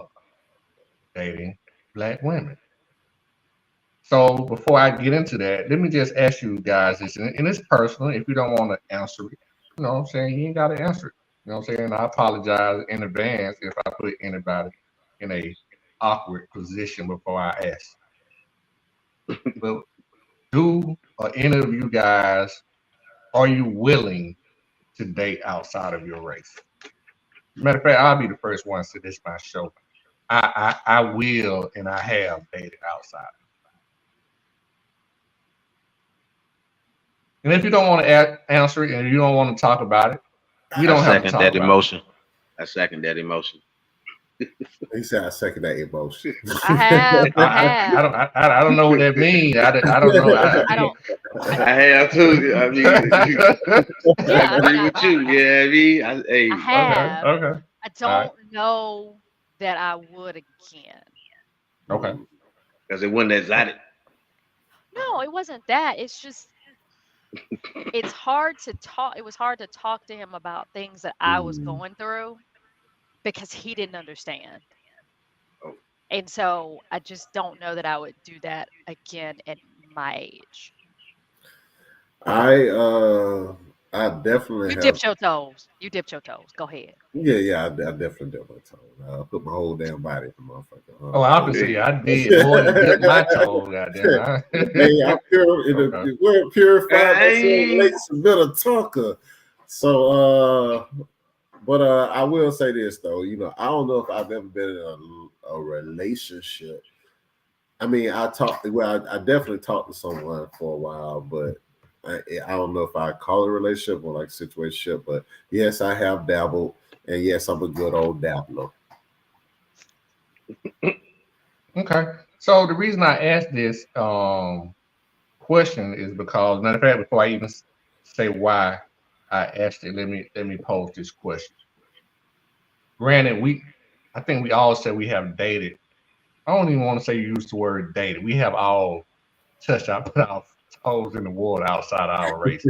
dating black women. So before I get into that, let me just ask you guys this, and it's personal. If you don't want to answer it, you know what I'm saying, you ain't got to answer it. You know what I'm saying? I apologize in advance if I put anybody in a awkward position before I ask. But do or any of you guys, are you willing to date outside of your race? Matter of fact, I'll be the first one to say this my show. I will and I have dated outside. And if you don't want to answer it and you don't want to talk about it, we I don't have to second talk that about it. emotion. I second that emotion. He said I second that emotion. I have. I I have. don't I don't know what that means. I don't know. I don't. I have too. I mean, I Yeah. I mean, agree with you. Yeah, I mean, I hey, Okay, have. okay, I all right, don't know that I would again. okay. because it wasn't exotic. No, it wasn't that. It's just it's hard to talk. It was hard to talk to him about things that I was Mm. going through because he didn't understand. Oh, And so I just don't know that I would do that again at my age. I uh I definitely You have. dipped your toes. You dipped your toes. Go ahead. Yeah, I definitely did my toe. I put my whole damn body in the Oh, motherfucker. obviously I did more than dip my toe, goddamn. Hey, I'm pure in Okay. the word purified myself hey, late a bit of talker. So but I will say this though, I don't know if I've ever been in a relationship. I mean, I definitely talked to someone for a while, but I don't know if I call it a relationship or like situationship. But yes, I have dabbled, and yes, I'm a good old dabbler. Okay. So the reason I asked this question is because, matter of fact, before I even say why I asked it, let me pose this question. Granted, I think we all said we have dated. I don't even want to say use the word dated. We have all touched our put our toes in the water outside of our race.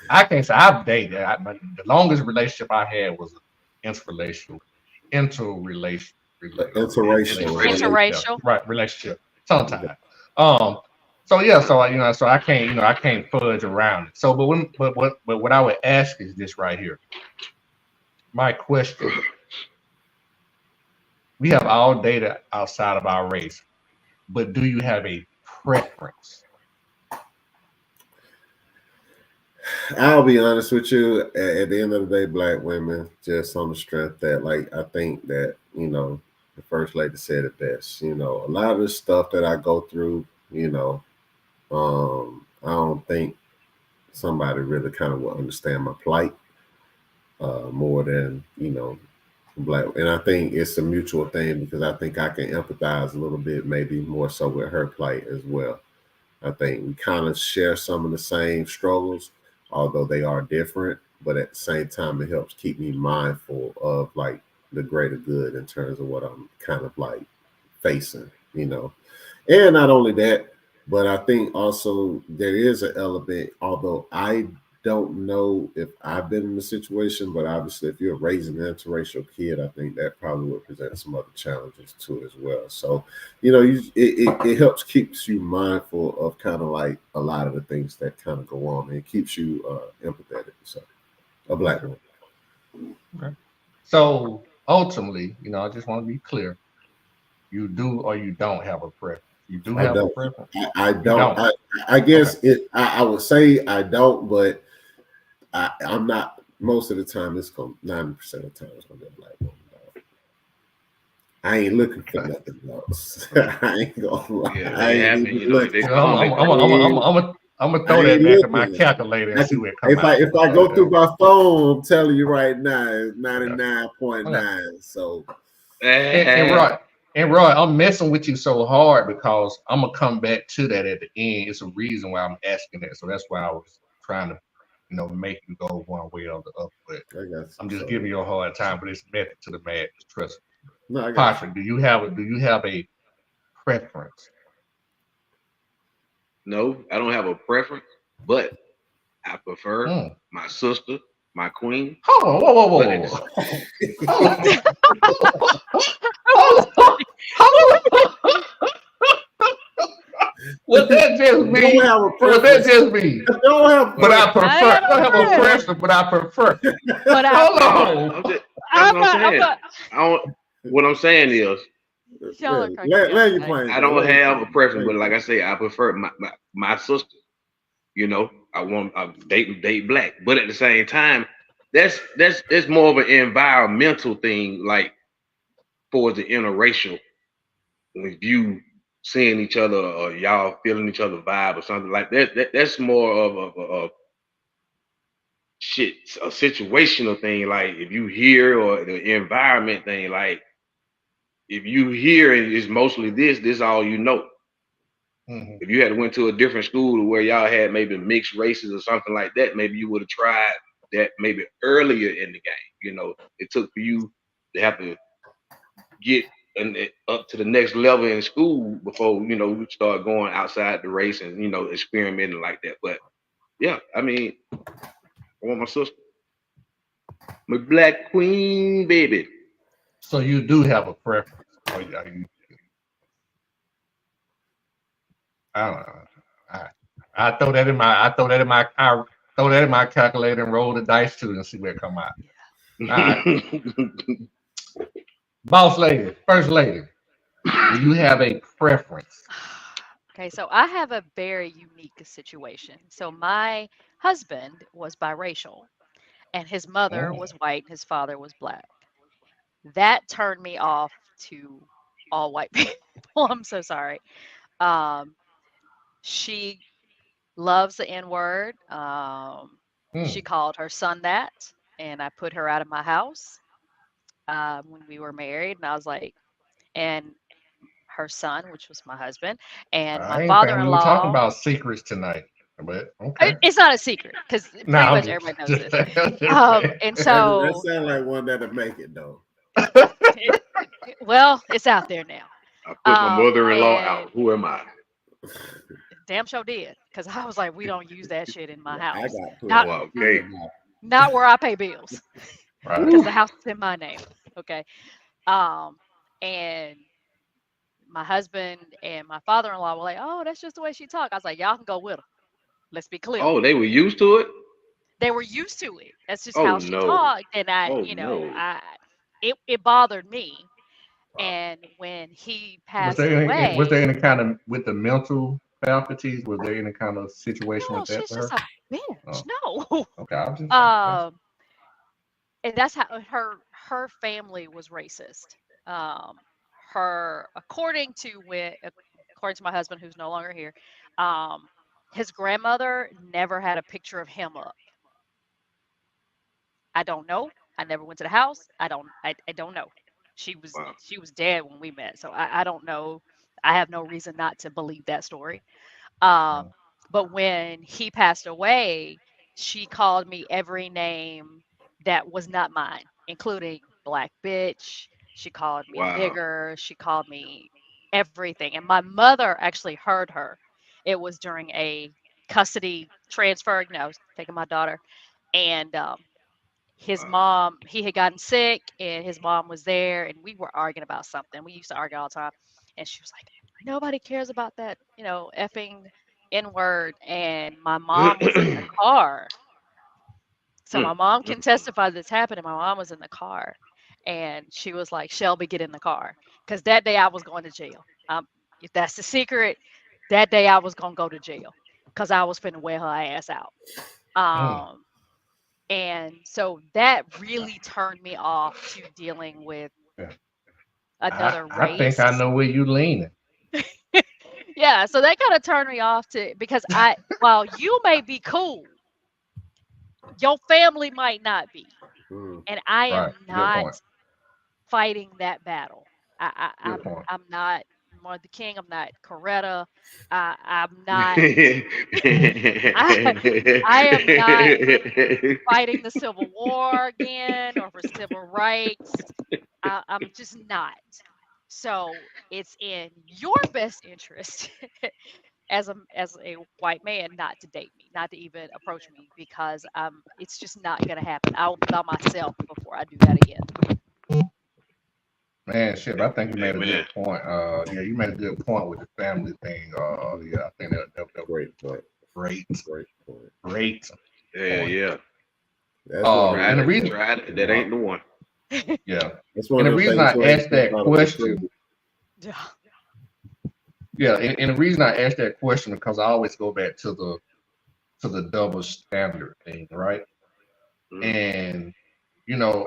I can't say I've dated. But the longest relationship I had was an interrelation Interracial relationship. Yeah, Interracial. right, relationship. relationship. Sometimes. Um. So yeah. So so I can't. I can't fudge around it. So, but what I would ask is this right here. My question: We have all dated outside of our race, but do you have a preference? I'll be honest with you. At the end of the day, black women, just on the strength that, like, I think that the first lady said it best. A lot of the stuff that I go through, I don't think somebody really kind of will understand my plight more than black. And I think it's a mutual thing because I think I can empathize a little bit, maybe more so with her plight as well. I think we kind of share some of the same struggles, although they are different. But at the same time, it helps keep me mindful of like the greater good in terms of what I'm kind of like facing. And not only that, but I think also there is an element, although I don't know if I've been in the situation, but obviously if you're raising an interracial kid, I think that probably would present some other challenges too as well. So, it helps keeps you mindful of kind of like a lot of the things that kind of go on and it keeps you empathetic. So a black Okay. one. Okay. So ultimately, I just want to be clear. You do or you don't have a preference. You do I have a don't. preference. I You don't. don't. I Okay. guess I would say I don't, but I'm not. Most of the time, it's going 90% of the time it's gonna be a black woman. Dog. I ain't looking for Okay. nothing else. Okay. I ain't gonna lie. yeah, if I they ain't happen, even if looking. they Yeah, I'm come, I'm they I'm come. I'm I'm I I'm I'm I'm gonna I throw that ain't back to my looking. calculator and see what come If I out. if I go through Okay. my phone, I'm telling you right now, it's Okay. Okay. 99.9. So And, and Eh, Roy, I'm messing with you so hard because I'm gonna come back to that at the end. It's a reason why I'm asking that. So that's why I was trying to, make you go one way or the other. But I got you. I'm just So giving you a hard time. But it's method to the madness. Trust me. no, I got you. Patrick, do you have a preference? no, I don't have a preference, but I prefer Mm. my sister, my queen. Hold on, whoa, whoa, But whoa, at the whoa, whoa. Hold on, hold on, what that just Don't mean? have a What that preference. just mean? Don't have a But I preference. prefer. I I don't have a ain't preference, but I prefer. but I Hold prefer. no, on. I'm just that's I'm what I'm not. I'm saying. not. I don't. What I'm saying is Y'all are cracking me up Land your today. plane, I bro. don't Land your have a plane. preference, Land but your like I plane. say, I prefer my sister. I want date black, but at the same time, that's more of an environmental thing, like for the interracial. With you seeing each other or y'all feeling each other vibe or something like that, that's more of a shit a situational thing. Like if you hear or the environment thing, like if you hear and it's mostly this all you know. Mhm. If you had went to a different school where y'all had maybe mixed races or something like that, maybe you would have tried that maybe earlier in the game. It took for you to have to get and up to the next level in school before we start going outside the race and experimenting like that. But yeah, I mean, I want my sister, my black queen, baby. So you do have a preference. I don't know. I, I throw that in my calculator and roll the dice too and see where it come out. All right. Boss lady, first lady, do you have a preference? Okay, so I have a very unique situation. So my husband was biracial, and his mother Oh, was white and his father was black. That turned me off to all white people. I'm so sorry. Um, she loves the N word. She hmm. called her son that, and I put her out of my house when we were married. And I was like, and her son, which was my husband, and my I ain't think we were talking father-in-law. about secrets tonight, but okay. It's not a secret because pretty Now, much everybody knows this. I'm just saying. And That so, sounds like one that'll make it though. it, well, it's out there now. I put my mother-in-law And out. Who am I? damn sure did because I was like, we don't use that shit in my I house. got put Not Well, out. okay. not where I pay bills Right. because Woo. the house is in my name. Okay. Um, and my husband and my father-in-law were like, oh, that's just the way she talk. I was like, y'all can go with her. Let's be clear. Oh, they were used to it. They were used to it. That's just Oh how she no. talked. And Oh no. it bothered me. Wow. And when he Was passed there away, any kind of with the mental faculties? Was there any kind of situation no, with that she's for just her? a bitch. Oh, No. okay. I was just that's um, and that's how her family was racist. Um, her according to my husband, who's no longer here, um, his grandmother never had a picture of him up. I don't know. I never went to the house. I don't know. Wow. She was dead when we met, so I don't know. I have no reason not to believe that story. Um, but when he passed away, she called me every name that was not mine, including black bitch. She called me a Wow. nigger. She called me everything. And my mother actually heard her. It was during a custody transfer, I was taking my daughter. And his Wow. mom, he had gotten sick and his mom was there and we were arguing about something. We used to argue all the time. And she was like, nobody cares about that, effing N word. And my mom was in the car. So Mm, my mom mm, can testify this happened. And my mom was in the car. And she was like, Shelby, get in the car. Because that day I was going to jail. If that's the secret, that day I was going to go to jail because I was finna wear her ass out. mm. Um, and so that really turned me off to dealing with Yeah. another I think I race. know where you leaning. Yeah, so that kind of turned me off to because while you may be cool, your family might not be. Mm. And I Right. am Good not point. fighting that battle. I, I Good I'm point. I'm not Martha King. I'm not Coretta. I'm not. I I am not fighting the Civil War again or for civil rights. I'm just not. So it's in your best interest as a white man not to date me, not to even approach me because it's just not gonna happen. I'll be by myself before I do that again. Man, shit, I think you made a Amen. good point. Yeah, you made a good point with the family thing. Mhm. Yeah, I think that was Great point. great, Great point. great Yeah, point. yeah. That's one of And Tried the it, reason, tried it. That ain't the one. yeah, that's and one the of the reason things I you ain't asked think that about on the question, table. Yeah. yeah, and the reason I asked that question because I always go back to the double standard thing, right? Mm. And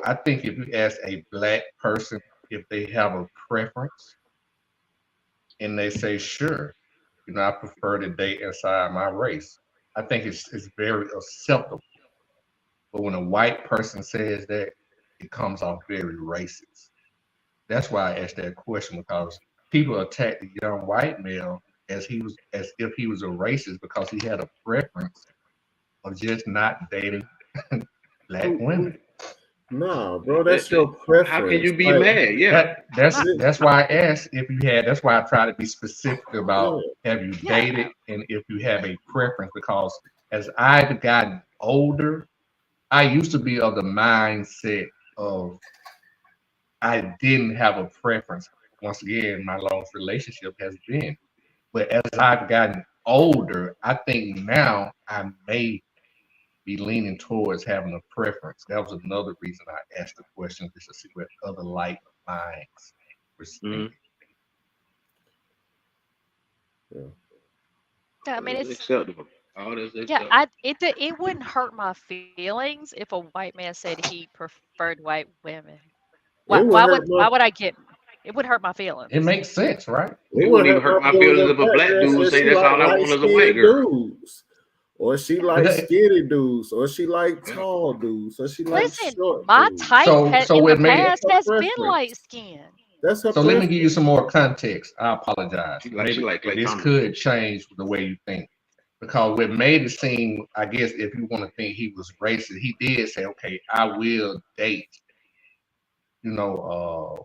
I think if you ask a black person if they have a preference and they say, sure, I prefer to date inside my race, I think it's very acceptable. But when a white person says that, it comes off very racist. That's why I asked that question because people attack the young white male as if he was a racist because he had a preference of just not dating black Who women. Nah, bro, That, that's your how can you preference. be Like, mad? Yeah. That that's Right. that's why I asked if you had. That's why I try to be specific about yeah, have you Yeah. dated and if you have a preference. Because as I've gotten older, I used to be of the mindset of I didn't have a preference. Once again, my longest relationship has been. But as I've gotten older, I think now I may be leaning towards having a preference. That was another reason I asked the question, just to see what other like minds were Mm-hmm. thinking. yeah. Yeah, I mean, That's it's acceptable. All that's yeah. acceptable. It wouldn't hurt my feelings if a white man said he preferred white women. It would hurt Why my would I get? It would hurt my It feelings. makes sense, right? it It would wouldn't even hurt my hurt my feelings feelings if if a that black girl dude said say she that's like all I light want is a white skinned girl. dudes, or she Yeah. But like that, skinny dudes, or she like Yeah. tall dudes, or she like Listen, short my dudes. type so in the what made That's past her has been light preference. skin. That's her so let me give you preference. some more context. I apologize. She Maybe like and Clay this Thompson. could change the way you think. Because what made it seem, I guess, if you want to think he was racist, he did say, "Okay, I will date, you know,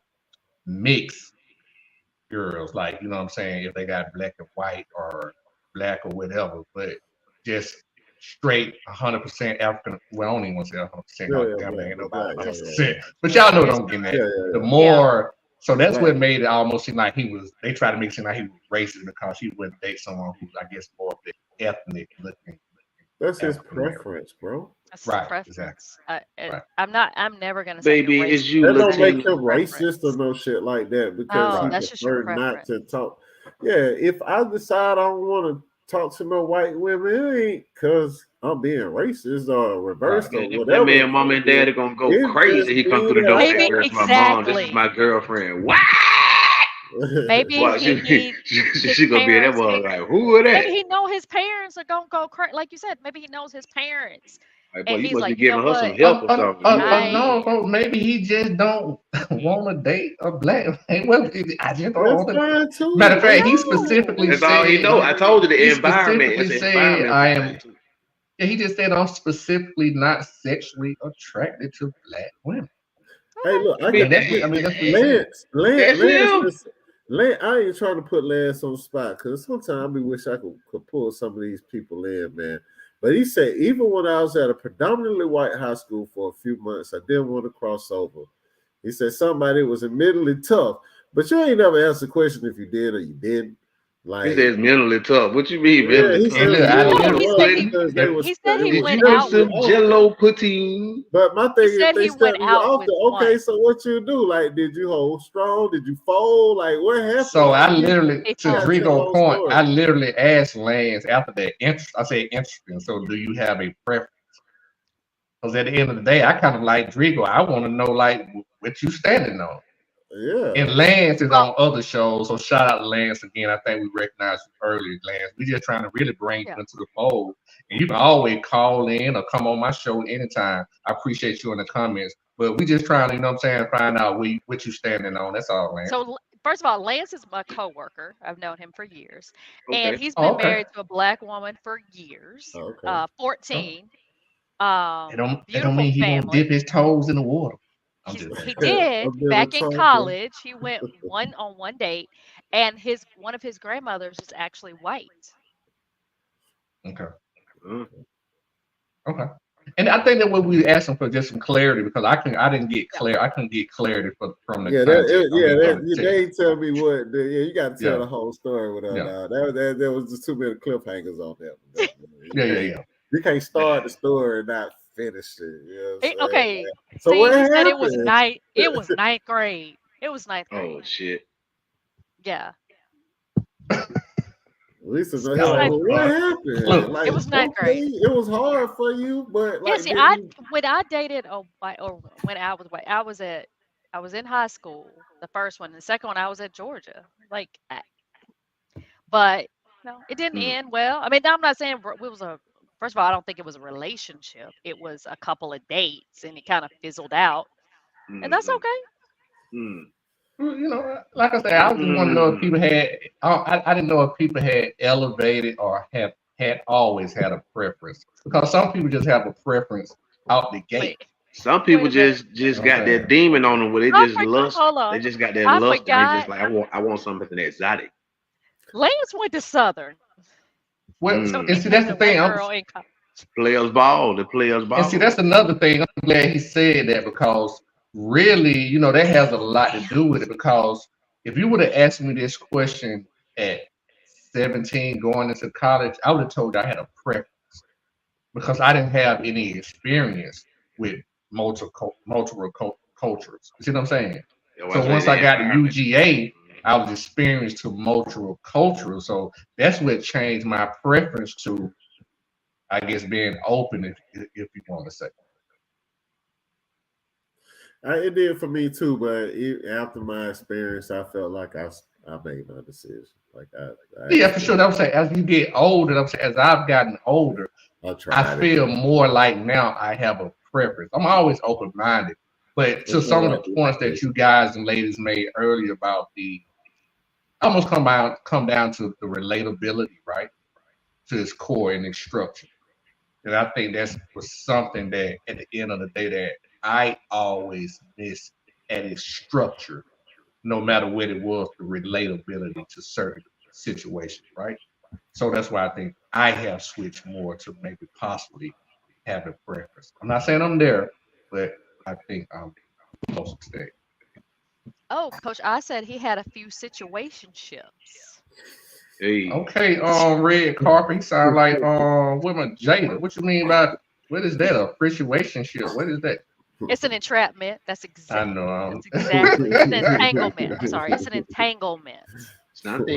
mix girls, like you know what I'm saying, if they got black and white or black or whatever, but just straight 100% African. Well, I don't even want to say 100% Yeah, because yeah, damn, there black, ain't but nobody black, yeah, yeah, 100%. yeah, But y'all Yeah, know what there's I'm getting yeah, at. yeah, The yeah. yeah. more, so that's Black. what made it almost seem like he was. They tried to make it seem like he was racist because he wouldn't date someone who's, I guess, more of the ethnic looking That's his African American. preference, bro. That's his Right, exactly. preference. Right, I'm never gonna say you're Baby, is racist you That because don't that's make your Latino? him racist or preference. no shit like that because No, he right. that's just your preferred not to preference. talk. Yeah, if I decide I don't want to talk to no white women, it ain't because I'm being racist or Right. reversed or Man, that whatever the man, mom fuck and it is. daddy gonna go It's crazy. just He come me through the that door. I Hey, Maybe girl, it's my mom. This is exactly. my girlfriend. What? Maybe Boy, he need his she gonna be that parents. boy like, who are that? Maybe he know his parents are gonna go crazy. Like you said, maybe he knows his parents, Like, boy, and you he's must be like, you know giving her some what? help or something. Who are you? No, bro. Maybe he just don't want to date a black. Well, I just don't That's want to. fine Matter too. of fact, That's he fine. specifically That's all he said know. I told you he the environment. specifically It's an said environmental I thing am. too. Yeah, he just said I'm specifically not sexually attracted to black women. Hey, Okay. look, I I mean, got I mean that's what he said. Lance, that's him. Lance. I ain't trying to put Lance on the spot because sometimes I be wish I could pull some of these people in, man. But he said even when I was at a predominantly white high school for a few months, I didn't want to cross over. He said somebody was admittedly tough, but you ain't never asked the question if you did or you didn't. He Like, says mentally tough. What you mean yeah, mentally he tough? And said look, it I No, mentally he rough said literally, because he said he Did was went you do out stepping you with some one. over. Jello pudding? But my He thing is, said they he went step you out off with the one. okay. So what you do? Like, did you hold strong? Did you fold? Like, what happened? so Like, I literally, He to you gotta folded. tell the Drigo's whole point, I story. literally asked Lance after that. I said interesting. So do you have a preference? Because at the end of the day, I kind of like Drigo. I want to know like what you standing on. Yeah, And Lance is Well, on other shows, so shout out to Lance again. I think we recognized you earlier, Lance. We just trying to really bring yeah. you into the fold. And you can always call in or come on my show anytime. I appreciate you in the comments. But we just trying to, you know what I'm saying, find out what you standing on. That's all, Lance. So first of all, Lance is my coworker. I've known him for years, and Okay. he's Oh, been okay. married to a black woman for years. okay. 14. It don't Beautiful mean he won't dip family. his toes in the water. I'm just He I've did been a back in talker. college. He went one date, and his one of his grandmothers is actually white. okay. Mm. Okay. And I think that what we asking for just some clarity because I didn't get Yeah, clear. I couldn't get clarity from the Yeah, context. I mean from the they text. ain't tell me what. Yeah, you got to tell Yeah. the whole story with her Yeah. now. There was just too many cliffhangers on that. Yeah. Yeah. Yeah. You can't start the story and not finish it. You know what I'm saying? Okay. So See, what he said it was happened? ninth. It was ninth grade. It was ninth Oh grade. shit. Yeah, Lisa, it like, was Oh ninth. what God. happened? Look, It Like, was ninth okay, grade. it was hard for you, but Yeah. like, See, did I you? when I dated a white or when I was white, I was in high school. The first one, the second one, I was at Georgia. But no, it didn't Mm. end well. I mean, I'm not saying it was a. First of all, I don't think it was a relationship. It was a couple of dates, and it kind of fizzled out, and that's Mm. okay. Mm. well, you know, like I said, I just want to know if Mm. people had. I didn't know if people had elevated or had always had a preference because some people just have a preference out the But gate. Some Wait people a minute. just got that Okay. demon on them where they I just forgot. lust. Hold They on. just got that I lust, and they just forgot. like I want something exotic. Lance went to Southern, Well, so Mm. he and see met that's the the white thing. girl in college. Players ball. The players And see, ball. that's another thing. I'm glad he said that because really, that has a lot to do with it. Because if you would have asked me this question at 17 going into college, I would have told you I had a preference because I didn't have any experience with multiple cultures. You see what I'm saying? That's why I So say once I the got to environment. UGA, I was experienced to multiple cultures. So that's what changed my preference to, I guess, being open, if you want to say. It did for me too, but after my experience, I felt like I made my decision. Like I Yeah, for sure. actually I'm saying as you get older, I'm saying as I've gotten older, I I tried it. feel more like now I have a preference. I'm always open minded, but I to feel some of like the points that you guys and ladies made earlier about the almost come down to the relatability, right? To its core and its structure. And I think that's was something that at the end of the day that I always miss at its structure, no matter what it was, the relatability to certain situations, right? So that's why I think I have switched more to maybe possibly have a preference. I'm not saying I'm there, but I think I'm close to that. Oh, Coach, I said he had a few situationships. Hey, Okay, red carpet. He sound like women Jada. What you mean by what is that? A situationship? What is that? It's an entrapment. I know. That's exactly. It's an entanglement. I'm sorry. It's an entanglement.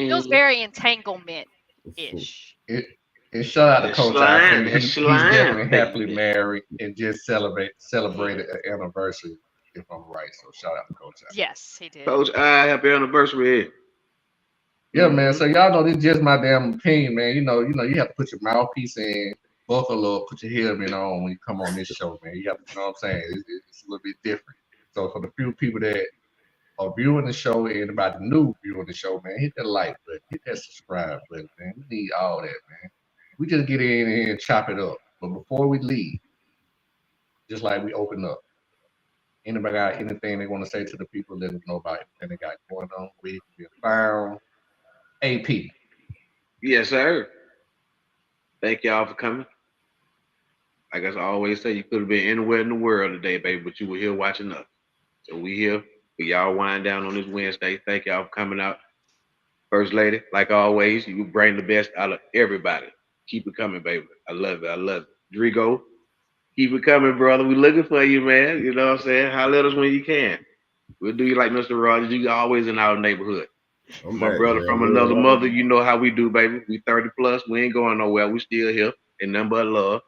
Feels something. very entanglement-ish. it, and shout out to That Coach. I slime. think That he's slime, definitely happily baby. married and just celebrated an anniversary, if I'm right. So shout out to Coach. Yes, he did. Coach, I happy anniversary. Yeah, man. Mm-hmm. So y'all know this is just my damn opinion, man. You have to put your mouthpiece in, buckle up, put your helmet on when you come on this show, man. You have to, you know what I'm saying? It's a little bit different. So for the few people that are viewing the show and about the new viewing the show, man, hit that like button, hit that subscribe button, man. We need all that, man. We just get in here and chop it up. But before we leave, just like we open up, anybody got anything they want to say to the people, let them know about anything they got going on. We can be found. AP. Yes, sir. Thank y'all for coming. Like I always say, you could have been anywhere in the world today, baby, but you were here watching us. So we here for y'all wind down on this Wednesday. Thank y'all for coming out. First lady, like always, you bring the best out of everybody. Keep it coming, baby. I love it. I love it. Drigo, keep it coming, brother. We looking for you, man. You know what I'm saying? Holler at us when you can. We'll do you like Mr. Rogers. You always in our neighborhood. I'm My back, brother man. from another mother, you know how we do, baby. We 30 plus. We ain't going nowhere. We still here. And nothing but love.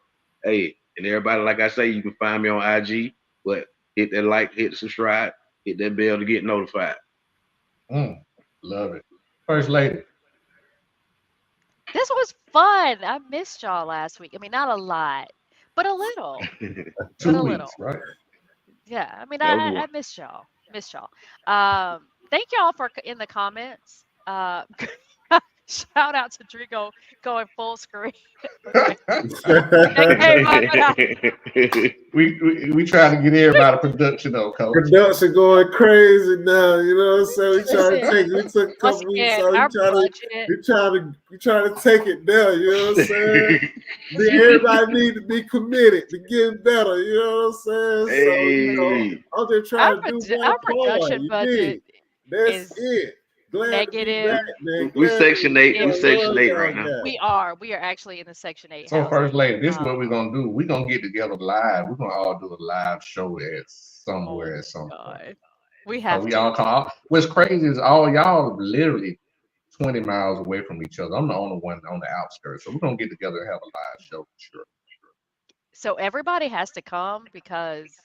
Hey, and everybody, like I say, you can find me on IG, but hit that like, hit the subscribe, hit that bell to get notified. Love it. First lady. This was fun. I missed y'all last week. I mean, not a lot, but a little. But two a weeks, little. right? Yeah. I mean, That was I one. missed y'all. Missed y'all. Thank y'all for in the comments. Shout out to Drigo going full screen. Okay. That came out. we trying to get everybody production though, coach. Production going crazy now. You know what I'm saying? We trying to Listen, take it. We took a once couple weeks, again, so our budget you trying to take it down. You know what I'm saying? Everybody need to be committed to getting better. You know what I'm saying? So listen, Hey, I'm just trying to do my our part. production You budget dig? That's is it. Glad to be back, negative. man. we Glad section to eight. see We what If section love eight y'all right now. got. we are actually in the Section 8 So housing. first lady, this is what we're gonna do. We're gonna get together live. We're gonna all do a live show at Oh somewhere at some point. God, we So have we to. all come out. What's crazy is all y'all are literally 20 miles away from each other. I'm the only one on the outskirts. So we're gonna get together and have a live show for sure. So everybody has to come because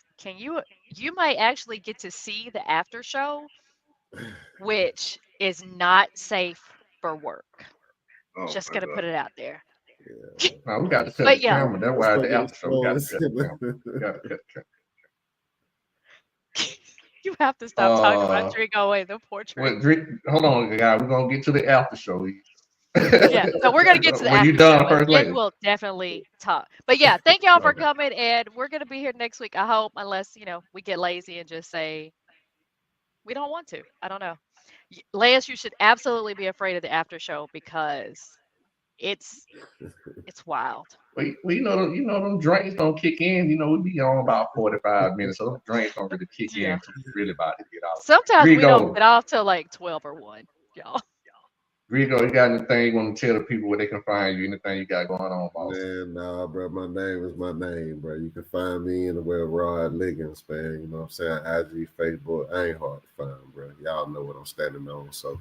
you might actually get to see the after show, which is not safe for work. Oh Just my gonna god. put it out there. Now we got to cut the But yeah, camera. That's Let's why at put the these after show we got to phones cut the camera. We got to cut the you have to stop talking about camera. Trigo and the portrait. Hold on, guys. We're gonna get to the after show. Yeah, so we're gonna get to the When you after done, show, and first then lady. we'll definitely talk. But yeah, thank y'all for Okay. coming, and we're gonna be here next week. I hope, unless we get lazy and just say we don't want to. I don't know. Lance, you should absolutely be afraid of the after show because it's it's wild. Well, them drinks don't kick in. We be on about 45 minutes, so those drinks don't really kick in Yeah. until we really about to get out. Sometimes we don't Grigo, get off till like 12 or 1, y'all. Grigo, you got anything you want to tell the people where they can find you? Anything you got going on, boss? Man, nah, bro. My name is my name, bro. You can find me anywhere Rod Liggins, man. You know what I'm saying? IG, Facebook. I ain't hard to find, bro. Y'all know what I'm standing on. So,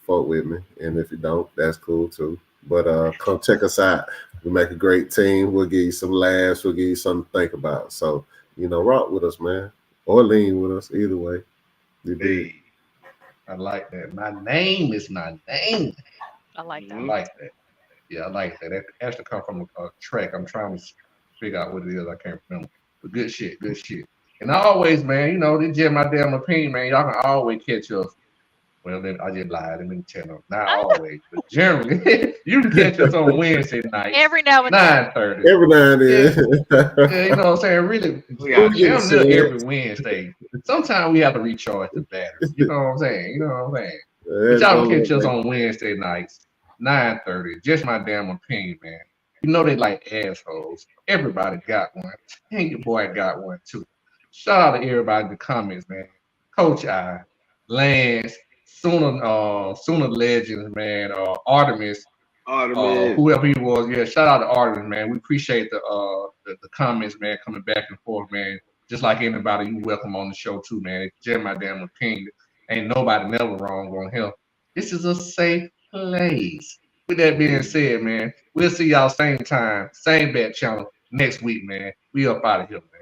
fuck with me. And if you don't, that's cool too. But come check us out. We make a great team. We'll give you some laughs. We'll give you something to think about. So, rock with us, man. Or lean with us. Either way. You dig? Hey. I like that. My name is my name. I like I that. like that. Yeah, I like that. That actually come from a track. I'm trying to figure out what it is. I can't remember. But good shit, good shit. And always, man, this just my damn opinion, man. Y'all can always catch us. Well, then I just lied. Let me tell them. Not always, but generally, you can catch us on Wednesday nights, Every now and then. 9:30. Every now and Yeah, then. yeah, you know what I'm saying? Really, We got Get you. damn near serious. every Wednesday. Sometimes we have to recharge the battery. You know what I'm saying? You know what I'm saying? But That's y'all gonna can look catch us like on Wednesday nights, 9:30. Just my damn opinion, man. They like assholes. Everybody got one. And your boy got one too. Shout out to everybody in the comments, man. Coach I, Lance, Sooner Legends, man, Artemis, Artemis. whoever he was. Yeah, shout out to Artemis, man. We appreciate the comments, man, coming back and forth, man. Just like anybody, you welcome on the show too, man. It's just my damn opinion. Ain't nobody never wrong on him. This is a safe place. With that being said, man, we'll see y'all same time, same bat channel next week, man. We up out of here, man.